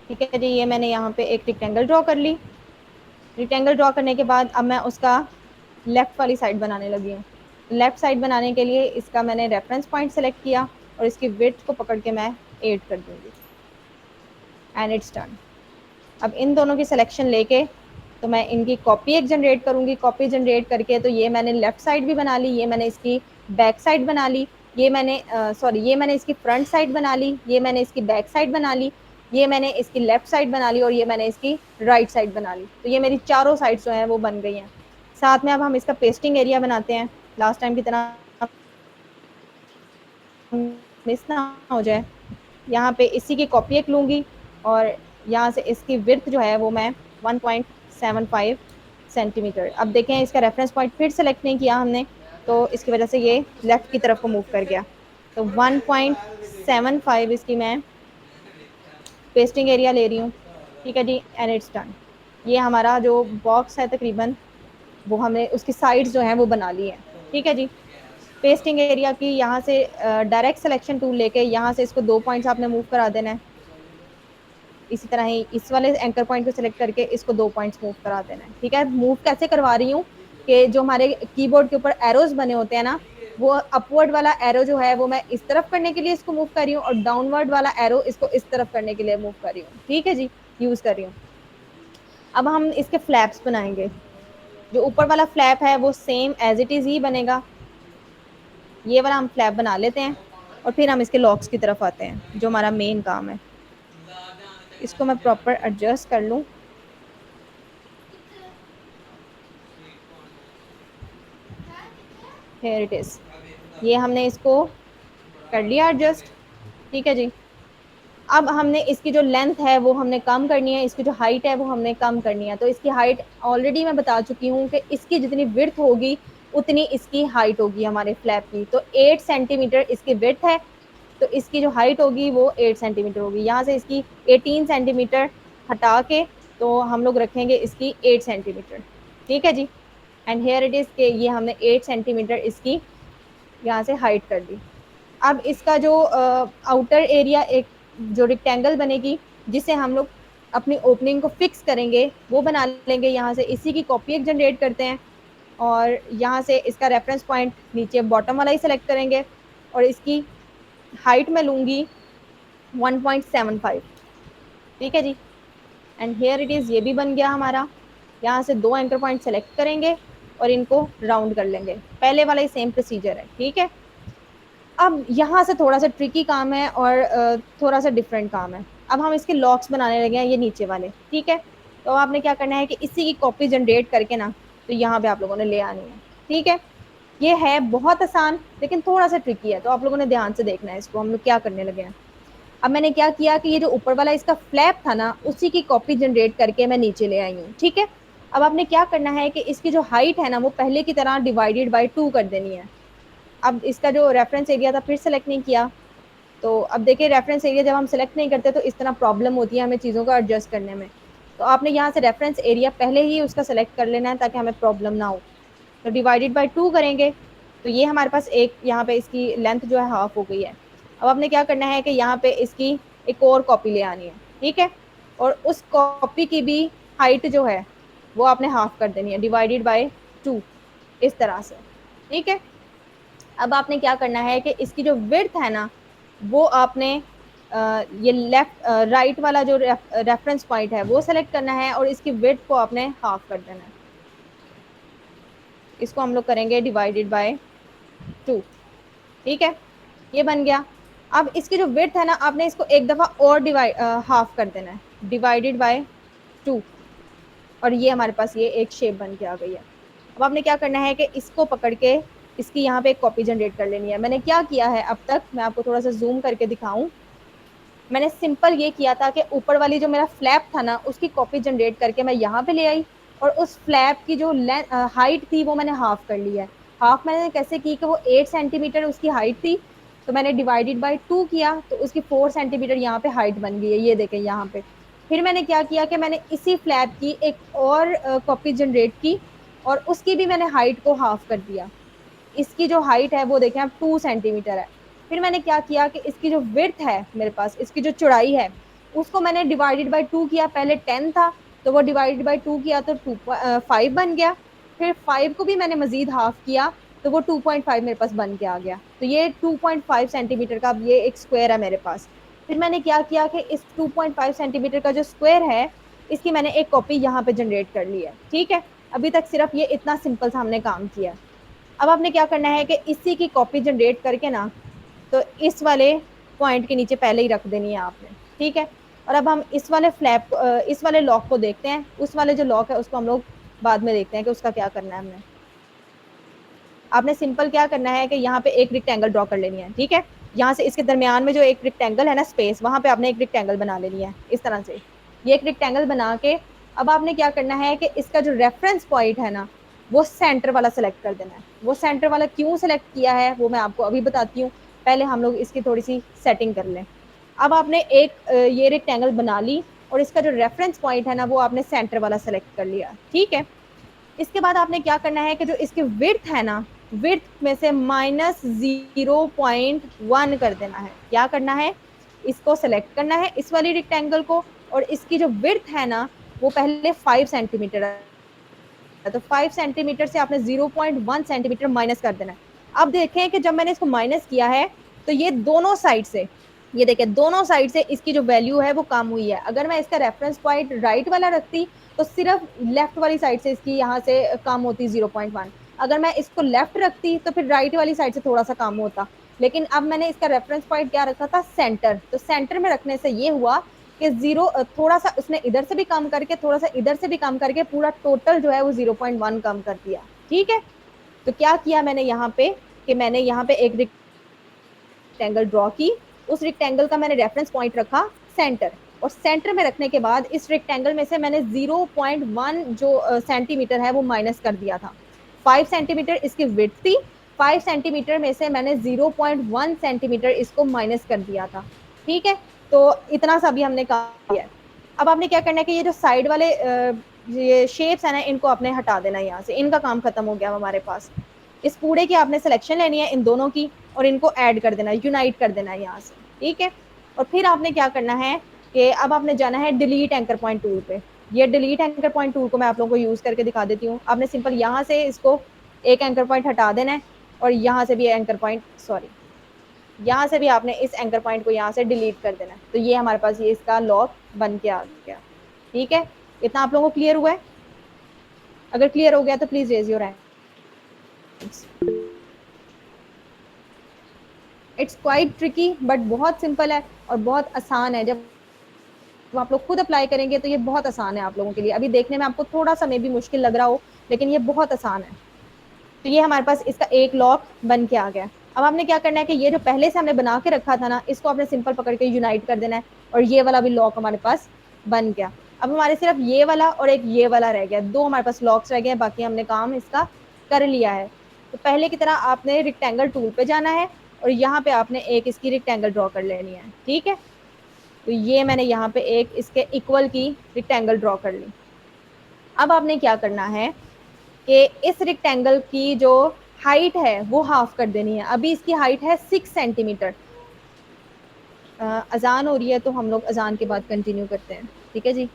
ठीक है जी, ये मैंने यहाँ पे एक रिक्टेंगल ड्रॉ कर ली। रिक्टेंगल ड्रॉ करने के बाद अब मैं उसका लेफ्ट वाली साइड बनाने लगी हूँ। लेफ्ट साइड बनाने के लिए इसका मैंने रेफरेंस पॉइंट सेलेक्ट किया, और इसकी विड्थ को पकड़ के मैं 8 कर दूंगी, एंड इट्स डन। अब इन दोनों की सिलेक्शन लेके तो मैं इनकी कॉपी एक जनरेट करूंगी। कॉपी जनरेट करके तो ये मैंने लेफ्ट साइड भी बना ली, ये मैंने इसकी बैक साइड बना ली, ये मैंने सॉरी ये मैंने इसकी फ्रंट साइड बना ली, ये मैंने इसकी बैक साइड बना ली, ये मैंने इसकी लेफ्ट साइड बना ली, और ये मैंने इसकी राइट साइड बना ली। तो ये मेरी चारों साइड जो है वो बन गई हैं। साथ में अब हम इसका पेस्टिंग एरिया बनाते हैं, लास्ट टाइम की तरह मिस ना हो जाए। यहाँ पे इसी की कॉपी एक लूँगी, और यहाँ से इसकी विड्थ जो है वो मैं 1.75 सेंटीमीटर। अब देखें इसका रेफरेंस पॉइंट फिर सेलेक्ट नहीं किया हमने, तो इसकी वजह से ये लेफ्ट की तरफ को मूव कर गया। तो 1.75 इसकी मैं पेस्टिंग एरिया ले रही हूँ, ठीक है जी, एंड इट्स डन। ये हमारा जो बॉक्स है तकरीबन वो हमने उसकी साइड्स जो हैं वो बना ली है, ठीक है जी। पेस्टिंग एरिया की यहाँ से डायरेक्ट सिलेक्शन टूल लेके यहाँ से इसको 2 पॉइंट्स आपने मूव करा देना है। इसी तरह ही इस वाले एंकर पॉइंट को सिलेक्ट करके इसको 2 पॉइंट्स मूव करा देना है, ठीक है। मूव कैसे करवा रही हूँ कि जो हमारे कीबोर्ड के ऊपर एरोज बने होते हैं ना, वो अपवर्ड वाला एरो जो है वो मैं इस तरफ करने के लिए इसको मूव कर रही हूँ, और डाउनवर्ड वाला एरो इसको इस तरफ करने के लिए मूव कर रही हूँ, ठीक है जी, यूज कर रही हूँ। अब हम इसके फ्लैप्स बनाएंगे। जो ऊपर वाला फ्लैप है वो सेम एज इट इज ही बनेगा। ये वाला हम फ्लैप बना लेते हैं, और फिर हम इसके लॉक्स की तरफ आते हैं जो हमारा मेन काम है। इसको मैं प्रॉपर एडजस्ट कर लूँ। Here it is. ये हमने इसको कर लिया एडजस्ट, ठीक है जी। अब हमने इसकी जो लेंथ है वो हमने कम करनी है, इसकी जो हाइट है वो हमने कम करनी है। तो इसकी हाइट ऑलरेडी मैं बता चुकी हूँ कि इसकी जितनी विड्थ होगी उतनी इसकी हाइट होगी हमारे फ्लैप की। तो 8 सेंटीमीटर इसकी विड्थ है, तो इसकी जो हाइट होगी वो 8 सेंटीमीटर होगी। यहाँ से इसकी 18 सेंटीमीटर हटा के तो हम लोग रखेंगे इसकी 8 सेंटीमीटर, ठीक है जी। एंड हेयर इट इज के ये हमने 8 सेंटीमीटर इसकी यहाँ से हाइट कर दी। अब इसका जो आउटर एरिया एक जो रेक्टेंगल बनेगी जिसे हम लोग अपनी ओपनिंग को फिक्स करेंगे वो बना लेंगे। यहाँ से इसी की कॉपी एक जनरेट करते हैं, और यहाँ से इसका रेफरेंस पॉइंट नीचे बॉटम वाला ही सेलेक्ट करेंगे, और इसकी हाइट में लूँगी 1.75, ठीक है जी। एंड हेयर इट इज़, ये भी बन गया हमारा। यहाँ से 2 एंकर पॉइंट सेलेक्ट करेंगे और इनको राउंड कर लेंगे। पहले वाला ही सेम प्रोसीजर है, ठीक है। अब यहाँ से थोड़ा सा ट्रिकी काम है और थोड़ा सा डिफरेंट काम है। अब हम इसके लॉक्स बनाने लगे हैं, ये नीचे वाले, ठीक है। तो आपने क्या करना है कि इसी की कॉपी जनरेट करके ना तो यहाँ पे आप लोगों ने ले आनी है, ठीक है। ये है बहुत आसान लेकिन थोड़ा सा ट्रिकी है, तो आप लोगों ने ध्यान से देखना है इसको। हम लोग क्या करने लगे हैं, अब मैंने क्या किया कि ये जो ऊपर वाला इसका फ्लैप था ना उसी की कॉपी जनरेट करके मैं नीचे ले आई हूँ, ठीक है। अब आपने क्या करना है कि इसकी जो हाइट है ना वो पहले की तरह डिवाइडेड बाई 2 कर देनी है। अब इसका जो रेफरेंस एरिया था फिर सेलेक्ट नहीं किया, तो अब देखिए रेफरेंस एरिया जब हम सेलेक्ट नहीं करते तो इस तरह प्रॉब्लम होती है हमें चीज़ों को एडजस्ट करने में। तो आपने यहाँ से रेफरेंस एरिया पहले ही उसका सेलेक्ट कर लेना है ताकि हमें प्रॉब्लम ना हो। तो डिवाइडेड बाई 2 करेंगे तो ये हमारे पास एक यहाँ पे इसकी लेंथ जो है हाफ हो गई है। अब आपने क्या करना है कि यहाँ पे इसकी एक और कॉपी ले आनी है, ठीक है। और उस कॉपी की भी हाइट जो है वो आपने हाफ कर देनी है, डिवाइडेड बाय 2, इस तरह से, ठीक है। अब आपने क्या करना है कि इसकी जो विड्थ है ना, वो आपने ये लेफ्ट राइट वाला जो रेफरेंस पॉइंट है वो सेलेक्ट करना है और इसकी विड्थ को आपने हाफ कर देना है। इसको हम लोग करेंगे डिवाइडेड बाय 2, ठीक है, ये बन गया। अब इसकी जो विड्थ है ना, आपने इसको एक दफा और डिवाइड हाफ कर देना है, डिवाइडेड बाय 2, और ये हमारे पास ये एक शेप बन के आ गई है। अब आपने क्या करना है कि इसको पकड़ के इसकी यहाँ पे एक कॉपी जनरेट कर लेनी है। मैंने क्या किया है अब तक, मैं आपको थोड़ा सा जूम करके दिखाऊं। मैंने सिंपल ये किया था कि ऊपर वाली जो मेरा फ्लैप था ना, उसकी कॉपी जनरेट करके मैं यहाँ पे ले आई, और उस फ्लैप की जो हाइट थी वो मैंने हाफ कर ली है। हाफ मैंने कैसे की कि वो 8 सेंटीमीटर उसकी हाइट थी, तो मैंने डिवाइडेड बाई 2 किया, तो उसकी 4 सेंटीमीटर यहाँ पे हाइट बन गई है, ये देखें यहाँ पे। फिर मैंने क्या किया कि मैंने इसी फ्लैप की एक और कॉपी जनरेट की, और उसकी भी मैंने हाइट को हाफ कर दिया। इसकी जो हाइट है वो देखें आप 2 सेंटीमीटर है। फिर मैंने क्या किया कि इसकी जो विड्थ है मेरे पास, इसकी जो चौड़ाई है, उसको मैंने डिवाइडेड बाई 2 किया। पहले 10 था तो वो डिवाइडेड बाई 2 किया तो 5 बन गया। फिर 5 को भी मैंने मजीद हाफ किया तो वो 2.5 मेरे पास बन के आ गया। तो ये 2.5 सेंटीमीटर का अब ये एक स्क्वायर है मेरे पास। फिर मैंने क्या किया कि इस 2.5 सेंटीमीटर का जो स्क्वायर है, इसकी मैंने एक कॉपी यहाँ पे जनरेट कर ली है, ठीक है। अभी तक सिर्फ ये इतना सिंपल सा हमने काम किया। अब आपने क्या करना है कि इसी की कॉपी जनरेट करके ना, तो इस वाले पॉइंट के नीचे पहले ही रख देनी है आपने, ठीक है। और अब हम इस वाले फ्लैप इस वाले लॉक को देखते हैं। उस वाले जो लॉक है उसको हम लोग बाद में देखते हैं कि उसका क्या करना है हमने। आपने सिंपल क्या करना है कि यहाँ पे एक रेक्टेंगल ड्रॉ कर लेनी है, ठीक है। यहाँ से इसके दरमियान में जो एक रेक्टेंगल है ना स्पेस, वहां पे आपने एक रेक्टेंगल बना लेनी है इस तरह से। ये एक रेक्टेंगल बना के अब आपने क्या करना है कि इसका जो रेफरेंस पॉइंट है ना, वो सेंटर वाला सेलेक्ट कर देना है। वो सेंटर वाला क्यों सेलेक्ट किया है वो मैं आपको अभी बताती हूँ, पहले हम लोग इसकी थोड़ी सी सेटिंग कर लें। अब आपने एक ये रेक्टेंगल बना ली, और इसका जो रेफरेंस पॉइंट है ना वो आपने सेंटर वाला सेलेक्ट कर लिया, ठीक है। इसके बाद आपने क्या करना है कि जो इसकी विड्थ है ना, विड्थ में से -0.1 कर देना है। क्या करना है, इसको सेलेक्ट करना है इस वाली रेक्टेंगल को, और इसकी जो विड्थ है ना वो पहले 5 सेंटीमीटर है, तो 5 सेंटीमीटर से आपने 0.1 सेंटीमीटर माइनस कर देना है। अब देखें कि जब मैंने इसको माइनस किया है तो ये दोनों साइड से, ये देखें दोनों साइड से इसकी जो वैल्यू है वो कम हुई है। अगर मैं इसका रेफरेंस पॉइंट राइट वाला रखती तो सिर्फ लेफ्ट वाली साइड से इसकी यहाँ से कम होती 0.1। अगर मैं इसको लेफ्ट रखती तो फिर राइट वाली साइड से थोड़ा सा कम होता। लेकिन अब मैंने इसका रेफरेंस पॉइंट क्या रखा था, सेंटर। तो सेंटर में रखने से ये हुआ कि जीरो थोड़ा सा उसने इधर से भी कम करके, थोड़ा सा इधर से भी कम करके, पूरा टोटल जो है वो 0.1 कम कर दिया, ठीक है। तो क्या किया मैंने यहाँ पे कि मैंने यहाँ पे एक रेक्टेंगल ड्रॉ की, उस रेक्टेंगल का मैंने रेफरेंस पॉइंट रखा सेंटर, और सेंटर में रखने के बाद इस रेक्टेंगल में से मैंने 0.1 जो सेंटीमीटर है वो माइनस कर दिया था। 5 सेंटीमीटर इसकी विड्थ थी, 5 सेंटीमीटर में से मैंने 0.1 सेंटीमीटर इसको माइनस कर दिया था, ठीक है। तो इतना सा भी हमने काम किया है। अब आपने क्या करना है कि ये जो साइड वाले ये शेप्स है ना, इनको आपने हटा देना है यहाँ से, इनका काम खत्म हो गया हमारे पास। इस पूरे की आपने सिलेक्शन लेनी है इन दोनों की, और इनको ऐड कर देना है, यूनाइट कर देना है यहाँ से, ठीक है। और फिर आपने क्या करना है कि अब आपने जाना है डिलीट एंकर पॉइंट टूल पे। ये डिलीट एंकर पॉइंट टूल को मैं आप लोगों को यूज करके दिखा देती हूँ। आपने सिंपल यहाँ से इसको एक एंकर पॉइंट हटा देना है, और यहाँ से भी एंकर पॉइंट, सॉरी, यहाँ से भी आपने इस एंकर पॉइंट को यहाँ से डिलीट कर देना है। तो ये हमारे पास ये इसका लॉक बन के आ गया, ठीक है। इतना आप लोगों को क्लियर हुआ है? अगर क्लियर हो गया तो please raise your hand. It's quite tricky but बहुत सिंपल है और बहुत आसान है। जब आप लोग खुद अप्लाई करेंगे तो ये बहुत आसान है आप लोगों के लिए। अभी देखने में आपको थोड़ा सा मे भी मुश्किल लग रहा हो, लेकिन ये बहुत आसान है। तो ये हमारे पास इसका एक लॉक बन के आ गया। अब आपने क्या करना है कि ये जो पहले से हमने बना के रखा था ना, इसको आपने सिंपल पकड़ के यूनाइट कर देना है, और ये वाला भी लॉक हमारे पास बन गया। अब हमारे सिर्फ ये वाला और एक ये वाला रह गया, दो हमारे पास लॉक्स रह गए, बाकी हमने काम इसका कर लिया है। तो पहले की तरह आपने रेक्टेंगल टूल पे जाना है, और यहाँ पे आपने एक इसकी रेक्टेंगल ड्रॉ कर लेनी है, ठीक है। तो ये मैंने यहाँ पे एक इसके इक्वल की रेक्टेंगल ड्रॉ कर ली। अब आपने क्या करना है कि इस रेक्टेंगल की जो हाइट है वो हाफ कर देनी है। अभी इसकी हाइट है 6 सेंटीमीटर। अजान हो रही है तो हम लोग अजान के बाद कंटिन्यू करते हैं, ठीक है जी।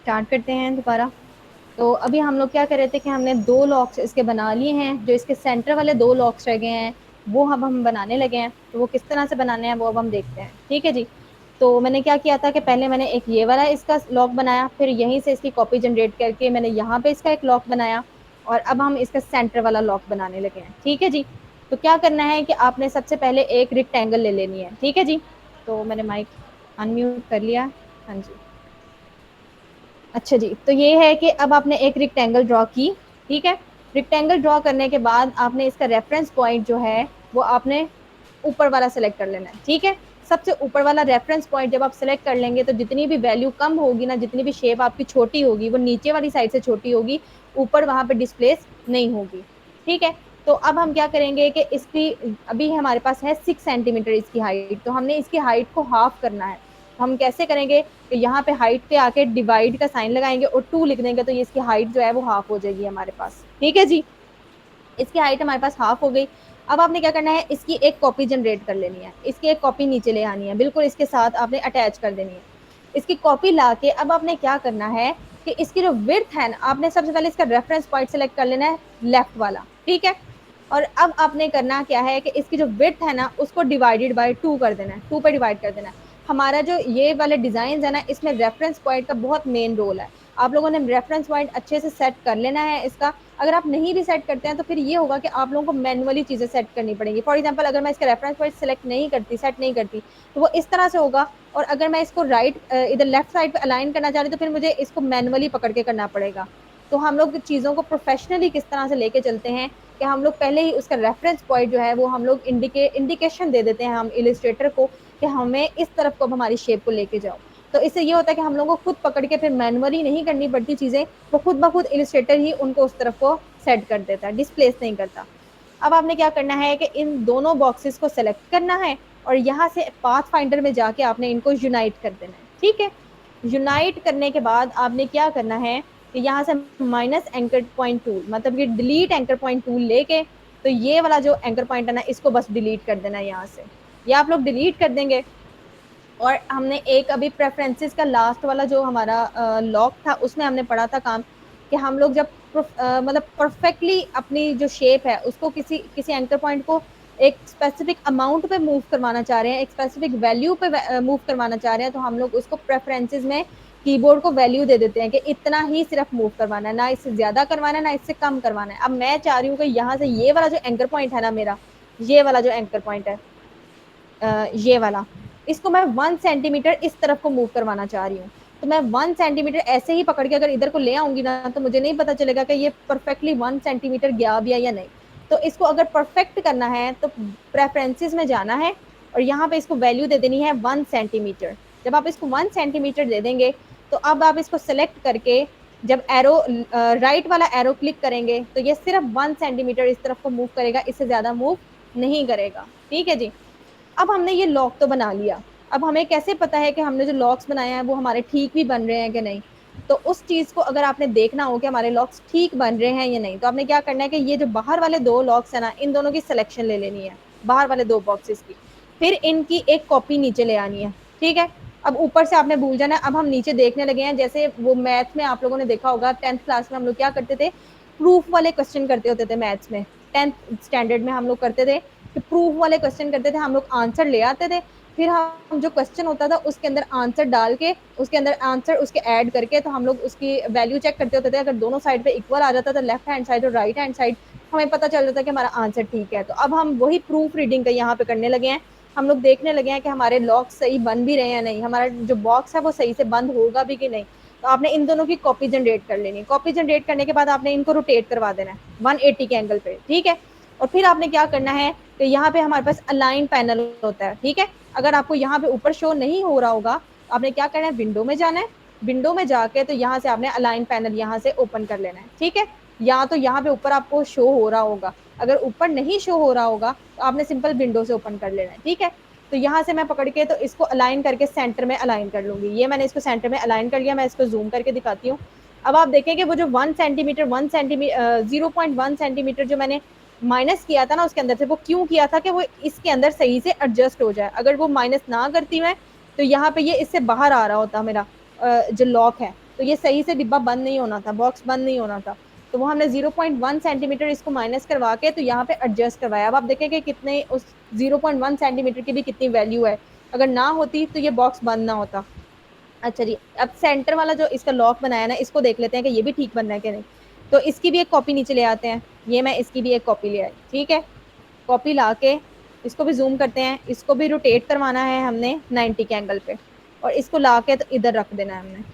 स्टार्ट करते हैं दोबारा। तो अभी हम लोग क्या कर रहे थे कि हमने 2 लॉक्स इसके बना लिए हैं, जो इसके सेंटर वाले 2 लॉक्स रह गए हैं, वो अब हम बनाने लगे हैं। तो वो किस तरह से बनाने हैं वो अब हम देखते हैं, ठीक है जी। तो मैंने क्या किया था कि पहले मैंने एक ये वाला इसका लॉक बनाया, फिर यहीं से इसकी कॉपी जनरेट करके मैंने यहाँ पे इसका एक लॉक बनाया, और अब हम इसका सेंटर वाला लॉक बनाने लगे हैं, ठीक है जी। तो क्या करना है कि आपने सबसे पहले एक रेक्टेंगल ले लेनी है, ठीक है जी। तो मैंने माइक अनम्यूट कर लिया। हाँ जी। अच्छा जी, तो ये है कि अब आपने एक रेक्टेंगल ड्रॉ की, ठीक है। रेक्टेंगल ड्रॉ करने के बाद आपने इसका रेफरेंस पॉइंट जो है वो आपने ऊपर वाला सेलेक्ट कर लेना है, ठीक है। सबसे ऊपर वाला रेफरेंस पॉइंट जब आप सेलेक्ट कर लेंगे तो जितनी भी वैल्यू कम होगी ना, जितनी भी शेप आपकी छोटी होगी वो नीचे वाली साइड से छोटी होगी, ऊपर वहां पे डिस्प्लेस नहीं होगी, ठीक है। तो अब हम क्या करेंगे कि इसकी अभी हमारे पास है 6 सेंटीमीटर इसकी हाइट, तो हमने इसकी हाइट को हाफ करना है। तो हम कैसे करेंगे कि यहाँ पे हाइट पे आके डिवाइड का साइन लगाएंगे और 2 लिख देंगे, तो ये इसकी हाइट जो है वो हाफ हो जाएगी हमारे पास, ठीक है जी। इसकी हाइट हमारे पास हाफ हो गई। अब आपने क्या करना है, इसकी एक कॉपी जनरेट कर लेनी है, इसकी एक कॉपी नीचे ले आनी है, बिल्कुल इसके साथ आपने अटैच कर देनी है। इसकी कॉपी लाके अब आपने क्या करना है कि इसकी जो विड्थ है ना, आपने सबसे पहले इसका रेफरेंस पॉइंट सेलेक्ट कर लेना है, लेफ्ट वाला, ठीक है। और अब आपने करना क्या है कि इसकी जो विड्थ है ना उसको डिवाइडेड बाय 2 कर देना है, 2 पे डिवाइड कर देना है। हमारा जो ये वाले डिजाइन है ना, इसमें रेफरेंस पॉइंट का बहुत मेन रोल है। आप लोगों ने रेफरेंस पॉइंट अच्छे से सेट कर लेना है इसका। अगर आप नहीं भी सेट करते हैं तो फिर ये होगा कि आप लोगों को मैनुअली चीजें सेट करनी पड़ेंगी। फॉर एग्जांपल अगर मैं इसका रेफरेंस पॉइंट सेलेक्ट नहीं करती, सेट नहीं करती, तो वो इस तरह से होगा। और अगर मैं इसको राइट इधर लेफ्ट साइड पे अलाइन करना चाह रही तो फिर मुझे इसको मैनुअली पकड़ के करना पड़ेगा। तो हम लोग चीज़ों को प्रोफेशनली किस तरह से लेके चलते हैं कि हम लोग पहले ही उसका रेफरेंस पॉइंट जो है वो हम लोग इंडिकेशन दे देते हैं हम इलिस्ट्रेटर को कि हमें इस तरफ को हमारी शेप को लेके जाओ। तो इससे ये होता है कि हम लोगों को खुद पकड़ के फिर मैनुअली नहीं करनी पड़ती चीज़ें, वो खुद ब खुद इलिस्ट्रेटर ही उनको उस तरफ को सेट कर देता है, डिस्प्लेस नहीं करता। अब आपने क्या करना है कि इन दोनों बॉक्सेस को सेलेक्ट करना है और यहाँ से पाथ फाइंडर में जाके आपने इनको यूनाइट कर देना है, ठीक है। यूनाइट करने के बाद आपने क्या करना है कि यहाँ से माइनस एंकर पॉइंट टूल, मतलब कि डिलीट एंकर पॉइंट टूल लेके, तो ये वाला जो एंकर पॉइंट है ना इसको बस डिलीट कर देना है यहाँ से। ये आप लोग डिलीट कर देंगे। और हमने एक अभी प्रेफरेंसेस का लास्ट वाला जो हमारा लॉक था उसमें हमने पढ़ा था काम कि हम लोग जब मतलब परफेक्टली अपनी जो शेप है उसको किसी किसी एंकर पॉइंट को एक स्पेसिफिक अमाउंट पे मूव करवाना चाह रहे हैं, एक स्पेसिफिक वैल्यू पे मूव करवाना चाह रहे हैं, तो हम लोग उसको प्रेफरेंसेस में कीबोर्ड को वैल्यू दे देते हैं कि इतना ही सिर्फ मूव करवाना है, ना इससे ज्यादा करवाना है ना इससे कम करवाना है। अब मैं चाह रही हूँ कि यहाँ से ये वाला जो एंकर पॉइंट है ना मेरा, ये वाला जो एंकर पॉइंट है ये वाला, इसको मैं 1 सेंटीमीटर इस तरफ को मूव करवाना चाह रही हूँ। तो मैं 1 सेंटीमीटर ऐसे ही पकड़ के अगर इधर को ले आऊंगी ना तो मुझे नहीं पता चलेगा कि ये परफेक्टली 1 सेंटीमीटर गया भी है या नहीं। तो इसको अगर परफेक्ट करना है तो प्रेफरेंसेस में जाना है और यहाँ पे इसको वैल्यू दे देनी है 1 सेंटीमीटर। जब आप इसको 1 सेंटीमीटर दे देंगे तो अब आप इसको सेलेक्ट करके जब एरो राइट वाला एरो क्लिक करेंगे तो ये सिर्फ 1 सेंटीमीटर इस तरफ को मूव करेगा, इससे ज्यादा मूव नहीं करेगा, ठीक है जी। अब हमने ये लॉक तो बना लिया। अब हमें कैसे पता है कि हमने जो लॉक्स बनाए हैं वो हमारे ठीक भी बन रहे हैं कि नहीं। तो उस चीज को अगर आपने देखना हो कि हमारे लॉक्स ठीक बन रहे हैं या नहीं, तो आपने क्या करना है कि ये जो बाहर वाले 2 लॉक्स है ना इन दोनों की सिलेक्शन ले लेनी है, बाहर वाले 2 बॉक्सेस की। फिर इनकी एक कॉपी नीचे ले आनी है, ठीक है। अब ऊपर से आपने भूल जाना है। अब हम नीचे देखने लगे हैं, जैसे वो मैथ में आप लोगों ने देखा होगा 10th क्लास में हम लोग क्या करते थे, प्रूफ वाले क्वेश्चन करते होते थे मैथ्स में। 10th स्टैंडर्ड में हम लोग करते थे कि प्रूफ वाले क्वेश्चन करते थे, हम लोग आंसर ले आते थे, फिर हम जो क्वेश्चन होता था उसके अंदर आंसर डाल के उसके अंदर आंसर उसके ऐड करके तो हम लोग उसकी वैल्यू चेक करते होते थे। अगर दोनों साइड पे इक्वल आ जाता था, लेफ्ट हैंड साइड और राइट हैंड साइड, हमें पता चल जाता कि हमारा आंसर ठीक है। तो अब हम वही प्रूफ रीडिंग का यहाँ पे करने लगे हैं। हम लोग देखने लगे हैं कि हमारे लॉक सही बन भी रहे हैं नहीं, हमारा जो बॉक्स है वो सही से बंद होगा भी कि नहीं। तो आपने इन दोनों की कॉपी जनरेट कर लेनी है। कॉपी जनरेट करने के बाद आपने इनको रोटेट करवा देना है 180 के एंगल पे, ठीक है। और फिर आपने क्या करना है कि यहाँ पे हमारे पास अलाइन पैनल होता है, ठीक है। अगर आपको यहाँ पे ऊपर शो नहीं हो रहा होगा तो आपने क्या करना है, विंडो में जाना है। विंडो में जाके तो यहाँ से आपने अलाइन पैनल यहाँ से ओपन कर लेना है, ठीक है। या तो यहाँ पे ऊपर आपको शो हो रहा होगा, अगर ऊपर नहीं शो हो रहा होगा तो आपने सिंपल विंडो से ओपन कर लेना है, ठीक है। तो यहाँ से मैं पकड़ के तो इसको अलाइन करके सेंटर में अलाइन कर लूंगी। ये मैंने इसको सेंटर में अलाइन कर लिया। मैं इसको जूम करके दिखाती हूँ। अब आप देखेंगे वो जो 0.1 सेंटीमीटर जो मैंने माइनस किया था ना उसके अंदर से, वो क्यों किया था कि वो इसके अंदर सही से एडजस्ट हो जाए। अगर वो माइनस ना करती मैं तो यहाँ पे ये इससे बाहर आ रहा होता मेरा जो लॉक है। तो ये सही से डिब्बा बंद नहीं होना था, बॉक्स बंद नहीं होना था। तो वो हमने 0.1 सेंटीमीटर इसको माइनस करवा के तो यहाँ पे एडजस्ट करवाया। अब आप देखें कि कितने उस 0.1 सेंटीमीटर की भी कितनी वैल्यू है, अगर ना होती तो ये बॉक्स बंद ना होता। अच्छा जी, अब सेंटर वाला जो इसका लॉक बनाया ना, इसको देख लेते हैं कि ये भी ठीक बन रहा है कि नहीं। तो इसकी भी एक कॉपी नीचे ले आते हैं, ये मैं इसकी भी एक कॉपी ले आई, ठीक है। कॉपी ला के इसको भी जूम करते हैं, इसको भी रोटेट करवाना है हमने 90 के एंगल पे, और इसको ला के तो इधर रख देना है हमने।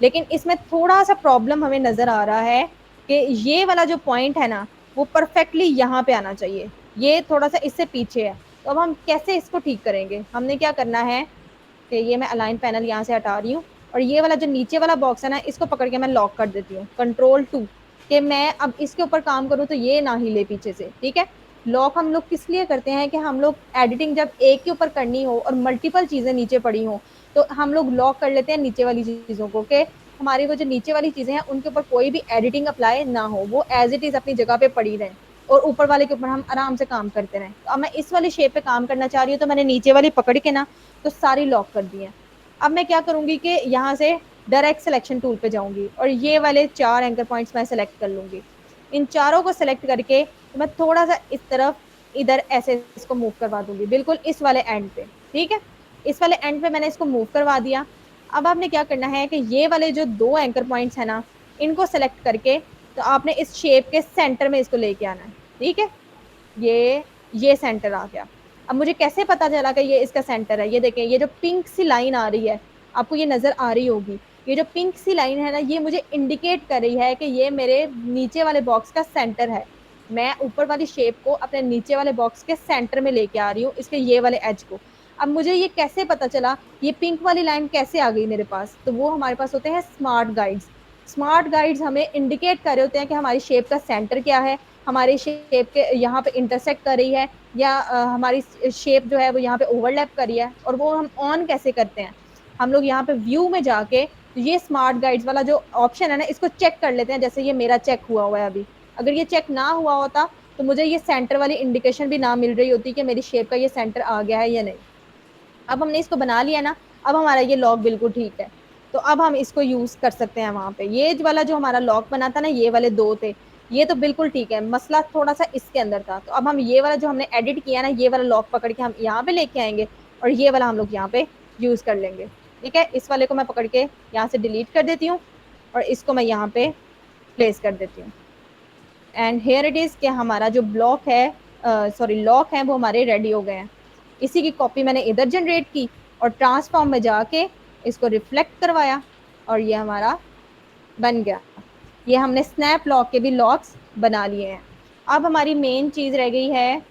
लेकिन इसमें थोड़ा सा प्रॉब्लम हमें नजर आ रहा है कि ये वाला जो पॉइंट है ना, वो परफेक्टली यहाँ पे आना चाहिए, ये थोड़ा सा इससे पीछे है। तो अब हम कैसे इसको ठीक करेंगे, हमने क्या करना है कि ये मैं अलाइन पैनल यहाँ से हटा रही हूँ, और ये वाला जो नीचे वाला बॉक्स है ना, इसको पकड़ के मैं लॉक कर देती हूँ, Ctrl+2, कि मैं अब इसके ऊपर काम करूँ तो ये ना हिले पीछे से, ठीक है। लॉक हम लोग किस लिए करते हैं कि हम लोग एडिटिंग जब एक के ऊपर करनी हो और मल्टीपल चीजें नीचे पड़ी हो, तो हम लोग लॉक कर लेते हैं नीचे वाली चीजों को, कि हमारी वो जो नीचे वाली चीजें हैं उनके ऊपर कोई भी एडिटिंग अप्लाई ना हो, वो एज इट इज अपनी जगह पे पड़ी रहें, और ऊपर वाले के ऊपर हम आराम से काम करते रहें। तो अब मैं इस वाली शेप पे काम करना चाह रही हूँ, तो मैंने नीचे वाली पकड़ के ना तो सारी लॉक कर दी है। अब मैं क्या करूंगी कि यहाँ से डायरेक्ट सिलेक्शन टूल पे जाऊंगी, और ये वाले 4 एंकर पॉइंट्स मैं सेलेक्ट कर लूंगी। इन चारों को सेलेक्ट करके तो मैं थोड़ा सा इस तरफ इधर ऐसे इसको मूव करवा दूंगी, बिल्कुल इस वाले एंड पे, ठीक है। इस वाले एंड पे मैंने इसको मूव करवा दिया। अब आपने क्या करना है कि ये वाले जो 2 एंकर पॉइंट्स है ना, इनको सेलेक्ट करके तो आपने इस शेप के सेंटर में इसको लेके आना है, ठीक है। ये सेंटर आ गया। अब मुझे कैसे पता चला कि ये इसका सेंटर है, ये देखें, ये जो पिंक सी लाइन आ रही है, आपको ये नजर आ रही होगी, ये जो पिंक सी लाइन है ना, ये मुझे इंडिकेट कर रही है कि ये मेरे नीचे वाले बॉक्स का सेंटर है। मैं ऊपर वाली शेप को अपने नीचे वाले बॉक्स के सेंटर में लेके आ रही हूँ, इसके ये वाले एज को। अब मुझे ये कैसे पता चला, ये पिंक वाली लाइन कैसे आ गई मेरे पास, तो वो हमारे पास होते हैं स्मार्ट गाइड्स। स्मार्ट गाइड्स हमें इंडिकेट कर रहे होते हैं कि हमारी शेप का सेंटर क्या है, हमारी शेप के यहाँ पे इंटरसेक्ट कर रही है, या हमारी शेप जो है वो यहाँ पे ओवरलैप कर रही है, और वो हम ऑन कैसे करते हैं। हम लोग यहाँ पे व्यू में जाके ये स्मार्ट गाइड्स वाला जो ऑप्शन है ना, इसको चेक कर लेते हैं। जैसे ये मेरा चेक हुआ है अभी, अगर ये चेक ना हुआ होता तो मुझे ये सेंटर वाली इंडिकेशन भी ना मिल रही होती कि मेरी शेप का ये सेंटर आ गया है या नहीं। अब हमने इसको बना लिया ना, अब हमारा ये लॉक बिल्कुल ठीक है। तो अब हम इसको यूज कर सकते हैं वहां पे। ये वाला जो हमारा लॉक बना था ना, ये वाले 2 थे, ये तो बिल्कुल ठीक है, मसला थोड़ा सा इसके अंदर था। तो अब हम ये वाला जो हमने एडिट किया ना, ये वाला लॉक पकड़ के हम यहाँ पे लेके आएंगे, और ये वाला हम लोग यहाँ पे यूज कर लेंगे, ठीक है। इस वाले को मैं पकड़ के यहाँ से डिलीट कर देती हूँ, और इसको मैं यहाँ पे प्लेस कर देती हूँ। एंड हेयर इट इज कि हमारा जो ब्लॉक है, सॉरी लॉक है, वो हमारे रेडी हो गए हैं। इसी की कॉपी मैंने इधर जनरेट की, और ट्रांसफॉर्म में जाके इसको रिफ्लेक्ट करवाया, और ये हमारा बन गया। ये हमने स्नैप लॉक के भी लॉक्स बना लिए हैं। अब हमारी मेन चीज रह गई है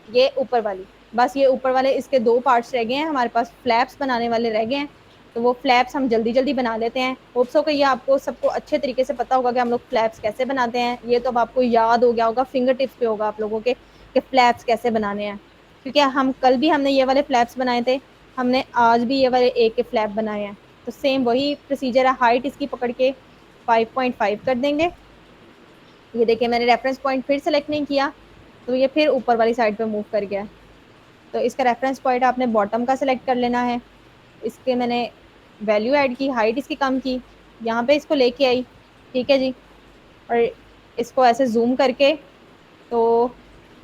ये ऊपर वाली। बस ये ऊपर वाले इसके 2 पार्ट्स रह गए हैं, हमारे पास फ्लैप्स बनाने वाले रह गए हैं। तो वो फ्लैप्स हम जल्दी जल्दी बना लेते हैं। होप्स हो कि ये आपको सबको अच्छे तरीके से पता होगा कि हम लोग फ्लैप्स कैसे बनाते हैं। ये तो अब आपको याद हो गया होगा, फिंगर टिप्स पे होगा आप लोगों के कि फ्लैप्स कैसे बनाने हैं। क्योंकि हम कल भी हमने ये वाले फ्लैप्स बनाए थे, हमने आज भी ये वाले एक के फ्लैप बनाए हैं। तो सेम वही प्रोसीजर है। हाइट इसकी पकड़ के 5.5 कर देंगे। ये देखिए, मैंने रेफरेंस पॉइंट फिर सेलेक्ट नहीं किया, तो ये फिर ऊपर वाली साइड पे मूव कर गया। तो इसका रेफरेंस पॉइंट आपने बॉटम का सिलेक्ट कर लेना है। इसके मैंने वैल्यू ऐड की, हाइट इसकी कम की, यहाँ पे इसको लेके आई, ठीक है जी। और इसको ऐसे जूम करके तो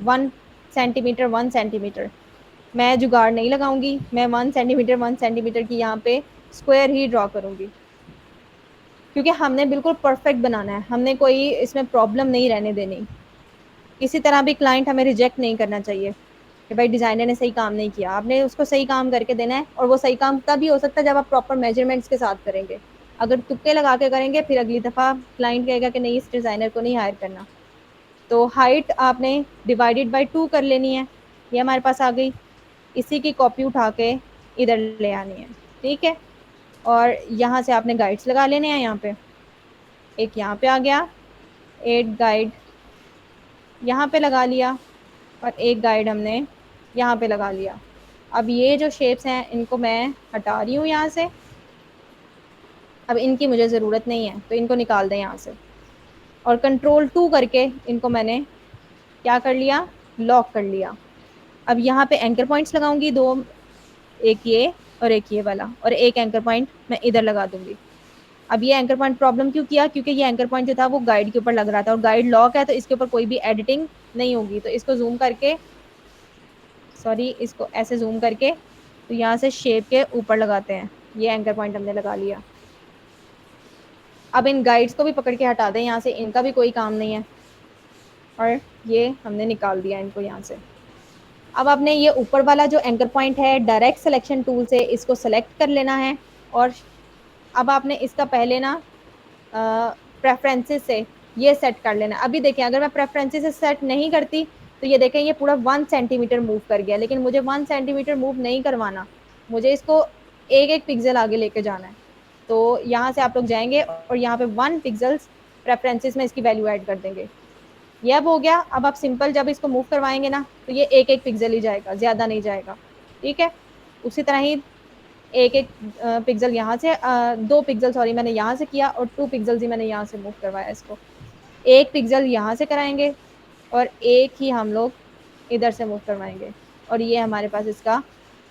1 सेंटीमीटर 1 सेंटीमीटर, मैं जुगाड़ नहीं लगाऊंगी, मैं 1 सेंटीमीटर 1 सेंटीमीटर की यहाँ पे स्क्वायर ही ड्रॉ करूंगी, क्योंकि हमने बिल्कुल परफेक्ट बनाना है, हमने कोई इसमें प्रॉब्लम नहीं रहने देनी। किसी तरह भी क्लाइंट हमें रिजेक्ट नहीं करना चाहिए कि भाई डिजाइनर ने सही काम नहीं किया। आपने उसको सही काम करके देना है, और वो सही काम तभी हो सकता है जब आप प्रॉपर मेजरमेंट्स के साथ करेंगे। अगर तुक्के लगा के करेंगे, फिर अगली दफ़ा क्लाइंट कहेगा कि नहीं, इस डिज़ाइनर को नहीं हायर करना। तो हाइट आपने डिवाइडेड बाई 2 कर लेनी है, ये हमारे पास आ गई। इसी की कॉपी उठा के इधर ले आनी है, ठीक है। और यहाँ से आपने गाइड्स लगा लेने हैं। यहाँ पे एक यहाँ पे आ गया, 8 गाइड यहाँ पे लगा लिया, और एक गाइड हमने यहाँ पे लगा लिया। अब ये जो शेप्स हैं इनको मैं हटा रही हूँ यहाँ से, अब इनकी मुझे ज़रूरत नहीं है, तो इनको निकाल दें यहाँ से। और Ctrl+2 करके इनको मैंने क्या कर लिया, लॉक कर लिया। अब यहाँ पे एंकर पॉइंट्स लगाऊंगी 2, एक ये और एक ये वाला, और एक एंकर पॉइंट मैं इधर लगा दूंगी। अब ये एंकर पॉइंट प्रॉब्लम क्यों किया, क्योंकि ये एंकर पॉइंट जो था वो गाइड के ऊपर लग रहा था, और गाइड लॉक है तो इसके ऊपर कोई भी एडिटिंग नहीं होगी। तो इसको जूम करके, सॉरी, इसको ऐसे जूम करके तो यहाँ से शेप के ऊपर लगाते हैं। ये एंकर पॉइंट हमने लगा लिया। अब इन गाइड्स को भी पकड़ के हटा दें यहाँ से, इनका भी कोई काम नहीं है। और ये हमने निकाल दिया इनको यहाँ से। अब आपने ये ऊपर वाला जो एंकर पॉइंट है, डायरेक्ट सिलेक्शन टूल से इसको सेलेक्ट कर लेना है। और अब आपने इसका पहले ना प्रेफरेंसेस से ये सेट कर लेना। अभी देखिए, अगर मैं प्रेफरेंसेस से सेट नहीं करती तो ये देखें, ये पूरा 1 सेंटीमीटर मूव कर गया, लेकिन मुझे 1 सेंटीमीटर मूव नहीं करवाना, मुझे इसको एक एक पिक्सल आगे लेके जाना है। तो यहाँ से आप लोग जाएंगे और यहाँ पे 1 पिक्सल्स प्रेफरेंसेस में इसकी वैल्यू ऐड कर देंगे। ये अब हो गया। अब आप सिंपल जब इसको मूव करवाएंगे ना तो ये एक एक पिक्सल ही जाएगा, ज्यादा नहीं जाएगा। ठीक है, उसी तरह ही एक एक पिक्सल यहाँ से 2 पिक्सल, सॉरी, मैंने यहाँ से किया, और 2 पिक्सल ही मैंने यहाँ से मूव करवाया इसको। एक पिक्सल यहाँ से कराएंगे और एक ही हम लोग इधर से मूव करवाएंगे, और ये हमारे पास इसका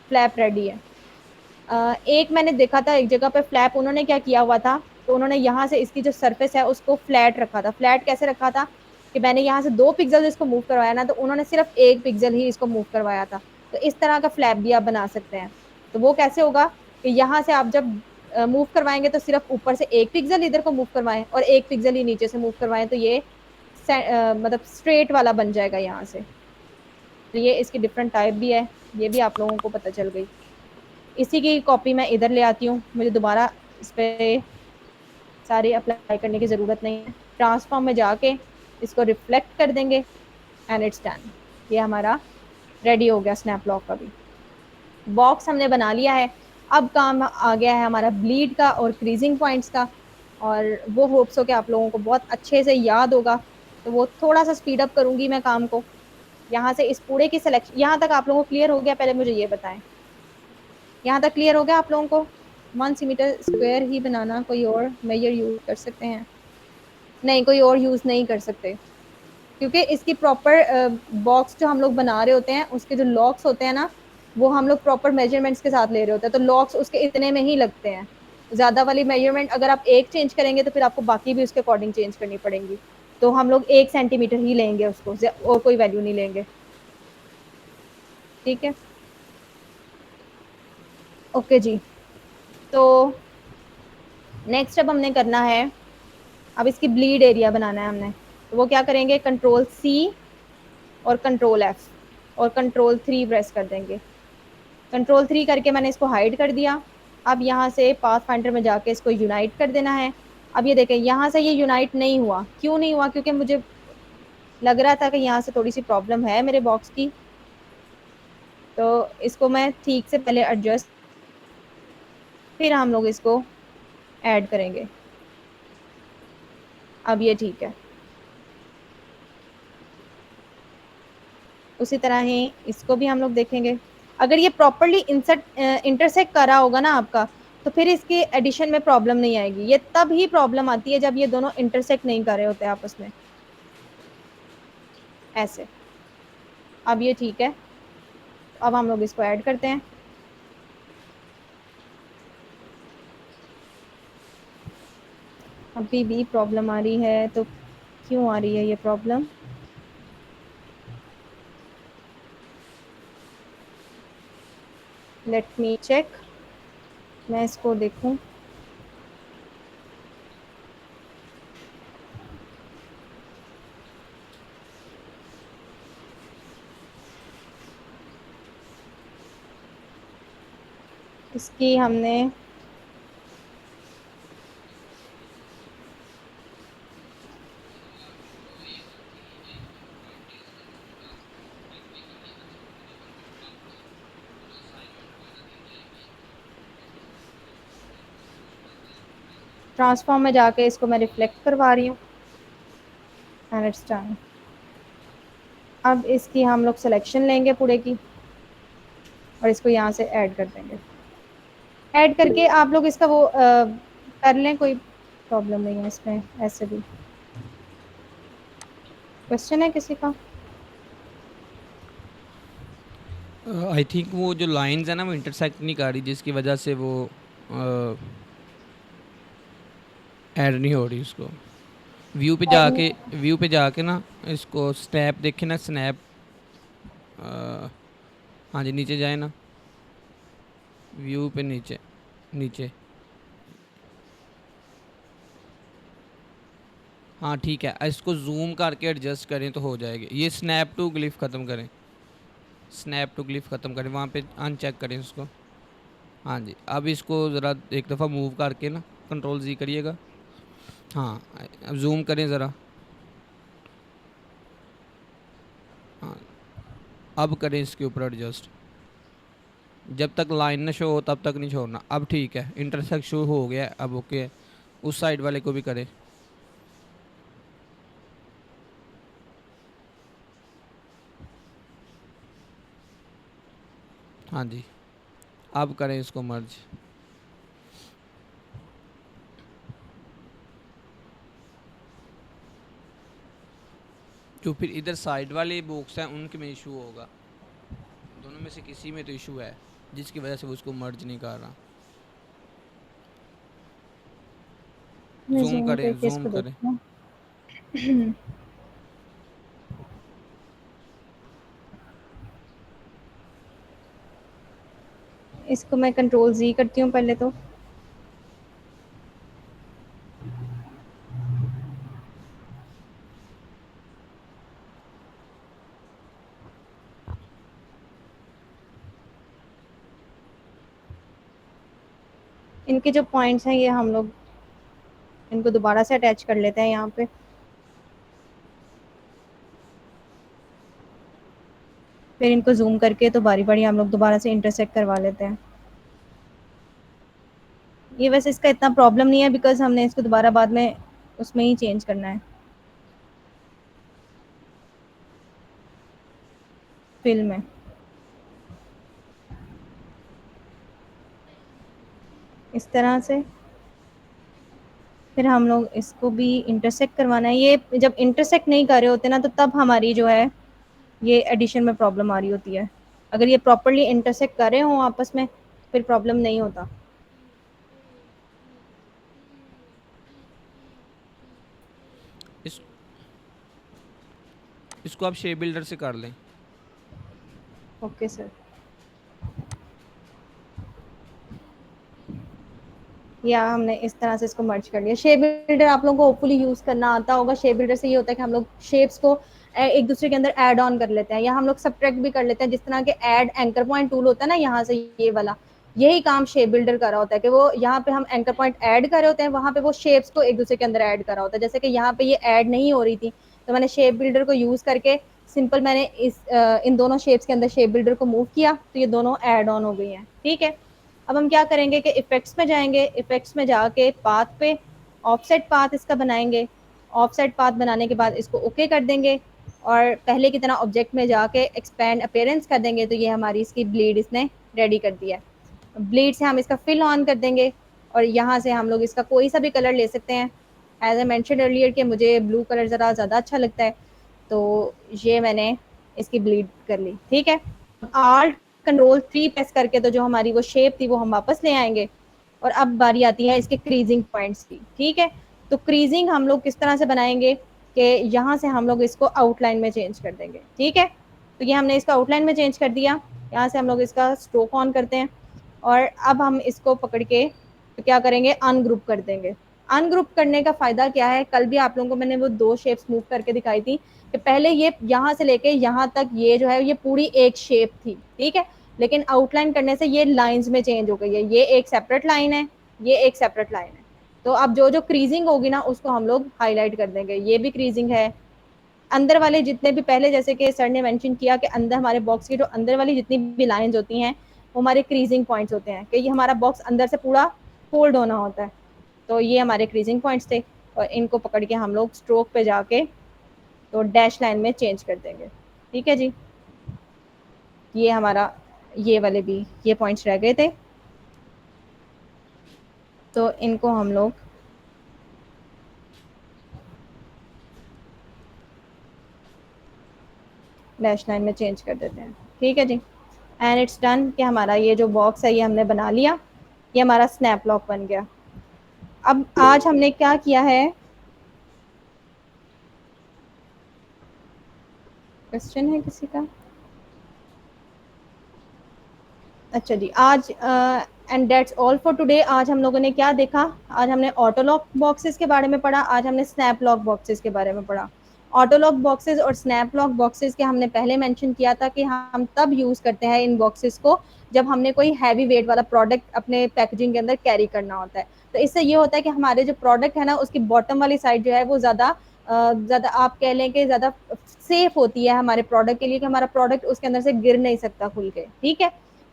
फ्लैप रेडी है। एक मैंने देखा था एक जगह पे फ्लैप उन्होंने क्या किया हुआ था, तो उन्होंने यहाँ से इसकी जो सरफेस है उसको फ्लैट रखा था। फ्लैट कैसे रखा था कि मैंने यहाँ से 2 पिक्सल इसको मूव करवाया ना, तो उन्होंने सिर्फ 1 पिक्सल ही इसको मूव करवाया था। तो इस तरह का फ्लैप भी आप बना सकते हैं। तो वो कैसे होगा कि यहाँ से आप जब मूव करवाएंगे तो सिर्फ ऊपर से 1 पिक्सल इधर को मूव करवाएं और 1 पिक्सल ही नीचे से मूव करवाएं, तो ये मतलब स्ट्रेट वाला बन जाएगा यहाँ से। तो ये इसकी डिफरेंट टाइप भी है, ये भी आप लोगों को पता चल गई। इसी की कॉपी मैं इधर ले आती हूँ, मुझे दोबारा इस पर सारे अप्लाई करने की ज़रूरत नहीं है। ट्रांसफॉर्म में जाके इसको रिफ्लेक्ट कर देंगे एंड इट्स डन। ये हमारा रेडी हो गया स्नैप लॉक का भी। बॉक्स हमने बना लिया है। अब काम आ गया है हमारा ब्लीड का और क्रीजिंग पॉइंट्स का, और वो होप्स हो कि आप लोगों को बहुत अच्छे से याद होगा। तो वो थोड़ा सा स्पीड अप करूँगी मैं काम को। यहाँ से इस पूरे की सिलेक्शन, यहाँ तक आप लोगों को क्लियर हो गया? पहले मुझे ये बताएं, यहाँ तक क्लियर हो गया आप लोगों को? 1 सेंटीमीटर स्क्वायर ही बनाना, कोई और मेजर यूज कर सकते हैं? नहीं, कोई और यूज नहीं कर सकते, क्योंकि इसकी प्रॉपर बॉक्स जो हम लोग बना रहे होते हैं उसके जो लॉक्स होते हैं ना, वो हम लोग प्रॉपर मेजरमेंट्स के साथ ले रहे होते हैं, तो लॉक्स उसके इतने में ही लगते हैं। ज़्यादा वाली मेजरमेंट अगर आप एक चेंज करेंगे तो फिर आपको बाकी भी उसके अकॉर्डिंग चेंज करनी पड़ेंगी। तो हम लोग 1 सेंटीमीटर ही लेंगे उसको, और कोई वैल्यू नहीं लेंगे। ठीक है, ओके जी। तो नेक्स्ट अब हमने करना है, अब इसकी ब्लीड एरिया बनाना है हमने। तो वो क्या करेंगे, Ctrl+C और Ctrl+F और Ctrl+3 प्रेस कर देंगे। Ctrl+3 करके मैंने इसको हाइड कर दिया। अब यहाँ से पाथ फाइंडर में जाके इसको यूनाइट कर देना है। अब ये देखें, यहाँ से ये यूनाइट नहीं हुआ। क्यों नहीं हुआ? क्योंकि मुझे लग रहा था कि यहाँ से थोड़ी सी प्रॉब्लम है मेरे बॉक्स की, तो इसको मैं ठीक से पहले एडजस्ट, फिर हम लोग इसको ऐड करेंगे। अब ये ठीक है। उसी तरह ही इसको भी हम लोग देखेंगे। अगर ये प्रॉपरली इंटरसेक्ट कर रहा होगा ना आपका, तो फिर इसके एडिशन में प्रॉब्लम नहीं आएगी। ये तब ही प्रॉब्लम आती है जब ये दोनों इंटरसेक्ट नहीं कर रहे होते आपस में, ऐसे। अब ये ठीक है। अब हम लोग इसको ऐड करते हैं। अभी भी प्रॉब्लम आ रही है, तो क्यों आ रही है ये प्रॉब्लम? लेट मी चेक, मैं इसको देखूं। इसकी हमने ट्रांसफॉर्म में जाके इसको मैं रिफ्लेक्ट करवा रही हूँ एंड इट्स डन। अब इसकी हम लोग सिलेक्शन लेंगे पूरे की और इसको यहाँ से ऐड कर देंगे। ऐड करके आप लोग इसका वो कर लें, कोई प्रॉब्लम नहीं है इसमें। ऐसे भी क्वेश्चन है किसी का? आई थिंक वो जो लाइंस है ना वो इंटरसेक्ट नहीं कर रही, जिसकी वजह से वो ऐड नहीं हो रही उसको। व्यू पे ऐड जाके, नहीं। व्यू पे जाके ना इसको स्नैप देखे ना, स्नैप, हाँ जी नीचे जाए ना, व्यू पे नीचे, नीचे, हाँ ठीक है, इसको जूम करके एडजस्ट करें तो हो जाएगी। ये स्नैप टू ग्लिफ ख़त्म करें, स्नैप टू ग्लिफ ख़त्म करें, वहाँ पे अनचेक करें इसको। हाँ जी, अब इसको ज़रा एक दफ़ा मूव करके ना, कंट्रोल जी करिएगा। हाँ, अब जूम करें ज़रा। हाँ, अब करें इसके ऊपर एडजस्ट। जब तक लाइन ना शो हो तब तक नहीं छोड़ना। अब ठीक है, इंटरसेक्ट शो हो गया है, अब ओके है। उस साइड वाले को भी करें। हाँ जी, अब करें इसको मर्ज। जो फिर इधर साइड वाले बॉक्स हैं उनके में इशू होगा, दोनों में से किसी में तो इशू है, जिसकी वजह से वो उसको मर्ज नहीं कर रहा। मैं जूम जूम करें, करके जूम इसको करें। देखती हूँ। इसको मैं कंट्रोल जी करती हूँ पहले तो। इनके जो पॉइंट्स हैं ये हम लोग इनको दोबारा से अटैच कर लेते हैं यहाँ पे। फिर इनको जूम करके तो बारी बारी हम लोग दोबारा से इंटरसेक्ट करवा लेते हैं। ये वैसे इसका इतना प्रॉब्लम नहीं है बिकॉज हमने इसको दोबारा बाद में उसमें ही चेंज करना है, फिल में। इस तरह से फिर हम लोग इसको भी इंटरसेक्ट करवाना है। ये जब इंटरसेक्ट नहीं कर रहे होते ना तो तब हमारी जो है ये एडिशन में प्रॉब्लम आ रही होती है। अगर ये प्रॉपरली इंटरसेक्ट कर रहे हों आपस में फिर प्रॉब्लम नहीं होता। इस इसको आप शेप बिल्डर से कर लें। Okay sir. या हमने इस तरह से इसको मर्ज कर लिया। शेप बिल्डर आप लोगों को होपफुली यूज करना आता होगा। शेप बिल्डर से ये होता है कि हम लोग शेप्स को एक दूसरे के अंदर ऐड ऑन कर लेते हैं या हम लोग सब्ट्रैक्ट भी कर लेते हैं। जिस तरह के ऐड एंकर पॉइंट टूल होता है ना, यहाँ से ये वाला, यही काम शेप बिल्डर कर रहा होता है कि वो यहाँ पे हम एंकर पॉइंट ऐड कर रहे होते हैं, वहां पे वो शेप्स को एक दूसरे के अंदर ऐड कर रहा होता है। जैसे कि यहाँ पे ये ऐड नहीं हो रही थी तो मैंने शेप बिल्डर को यूज करके सिंपल मैंने इन दोनों शेप्स के अंदर शेप बिल्डर को मूव किया तो ये दोनों ऐड ऑन हो गई हैं। ठीक है, अब हम क्या करेंगे कि इफेक्ट्स में जाएंगे। इफेक्ट्स में जाके पाथ पे ऑफसेट पाथ इसका बनाएंगे। ऑफसेट पाथ बनाने के बाद इसको ओके कर देंगे और पहले की तरह ऑब्जेक्ट में जाके एक्सपैंड अपेयरेंस कर देंगे तो ये हमारी इसकी ब्लीड इसने रेडी कर दिया है। ब्लीड से हम इसका फिल ऑन कर देंगे और यहाँ से हम लोग इसका कोई सा भी कलर ले सकते हैं। एज ए मैंशन अर्लियर कि मुझे ब्लू कलर ज़रा ज़्यादा अच्छा लगता है तो ये मैंने इसकी ब्लीड कर ली। ठीक है, आल्ट कंट्रोल 3 प्रेस करके तो जो हमारी वो शेप थी वो हम वापस ले आएंगे। और अब बारी आती है इसके क्रीजिंग पॉइंट्स की। ठीक है, तो क्रीजिंग हम लोग किस तरह से बनाएंगे कि यहाँ से हम लोग इसको आउटलाइन में चेंज कर देंगे। ठीक है, तो ये हमने इसका आउटलाइन में चेंज कर दिया। यहाँ से हम लोग इसका स्ट्रोक ऑन करते हैं और अब हम इसको पकड़ के तो क्या करेंगे, अनग्रुप कर देंगे। अनग्रुप करने का फायदा क्या है, कल भी आप लोगों को मैंने वो दो शेप्स मूव करके दिखाई थी कि पहले ये यहाँ से लेके यहाँ तक ये जो है ये पूरी एक शेप थी। ठीक है, लेकिन आउटलाइन करने से ये लाइंस में चेंज हो गई है। ये एक सेपरेट लाइन है, ये एक सेपरेट लाइन है। तो अब जो जो क्रीजिंग होगी ना उसको हम लोग हाईलाइट कर देंगे। ये भी क्रीजिंग है। अंदर वाले जितने भी पहले जैसे कि सर ने मेंशन किया कि अंदर हमारे बॉक्स की जो अंदर वाली जितनी भी लाइंस होती हैं वो हमारे क्रीजिंग पॉइंट्स होते हैं कि ये हमारा बॉक्स अंदर से पूरा फोल्ड होना होता है। तो ये हमारे क्रीजिंग पॉइंट्स थे और इनको पकड़ के हम लोग स्ट्रोक पे जाके तो डैश लाइन में चेंज कर देंगे। ठीक है जी, ये हमारा ये वाले भी ये पॉइंट्स रह गए थे तो इनको हम लोग डैश लाइन में चेंज कर देते हैं। ठीक है जी, एंड इट्स डन कि हमारा ये जो बॉक्स है ये हमने बना लिया। ये हमारा स्नैप लॉक बन गया। अब आज हमने क्या किया है, क्वेश्चन है किसी का? अच्छा जी, आज and that's all for today. आज हम लोगों ने क्या देखा? आज हमने ऑटो लॉक बॉक्सेस के बारे में पढ़ा, आज हमने स्नैप लॉक बॉक्सेस के बारे में पढ़ा। ऑटो लॉक बॉक्सेस और स्नैप लॉक बॉक्सेस के हमने पहले मेंशन किया था कि हम तब यूज करते हैं इन बॉक्सेस को जब हमने कोई हैवी वेट वाला प्रोडक्ट अपने पैकेजिंग के अंदर कैरी करना होता है। तो इससे ये होता है कि हमारे जो प्रोडक्ट है ना, उसकी बॉटम वाली साइड जो है वो ज़्यादा आप कह लें कि ज़्यादा सेफ होती है हमारे प्रोडक्ट के लिए, कि हमारा प्रोडक्ट उसके अंदर से गिर नहीं सकता खुल के, ठीक है।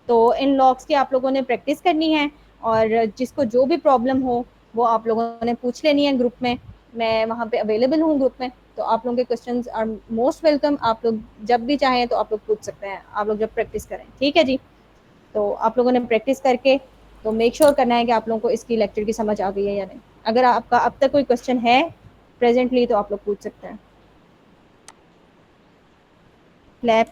तो इन लॉक्स की आप लोगों ने प्रैक्टिस करनी है, और जिसको जो भी प्रॉब्लम हो वो आप लोगों ने पूछ लेनी है ग्रुप में। मैं वहाँ पे अवेलेबल हूँ ग्रुप में, तो आप लोगों के क्वेश्चंस आर मोस्ट वेलकम। आप लोग जब भी चाहें तो आप लोग पूछ सकते हैं, आप लोग जब प्रैक्टिस करें, ठीक है जी। तो आप लोगों ने प्रैक्टिस करके तो मेक श्योर करना है कि आप लोगों को इसकी लेक्चर की समझ आ गई है या नहीं। अगर आपका अब तक कोई क्वेश्चन है प्रेजेंटली तो आप लोग पूछ सकते हैं। क्लैप।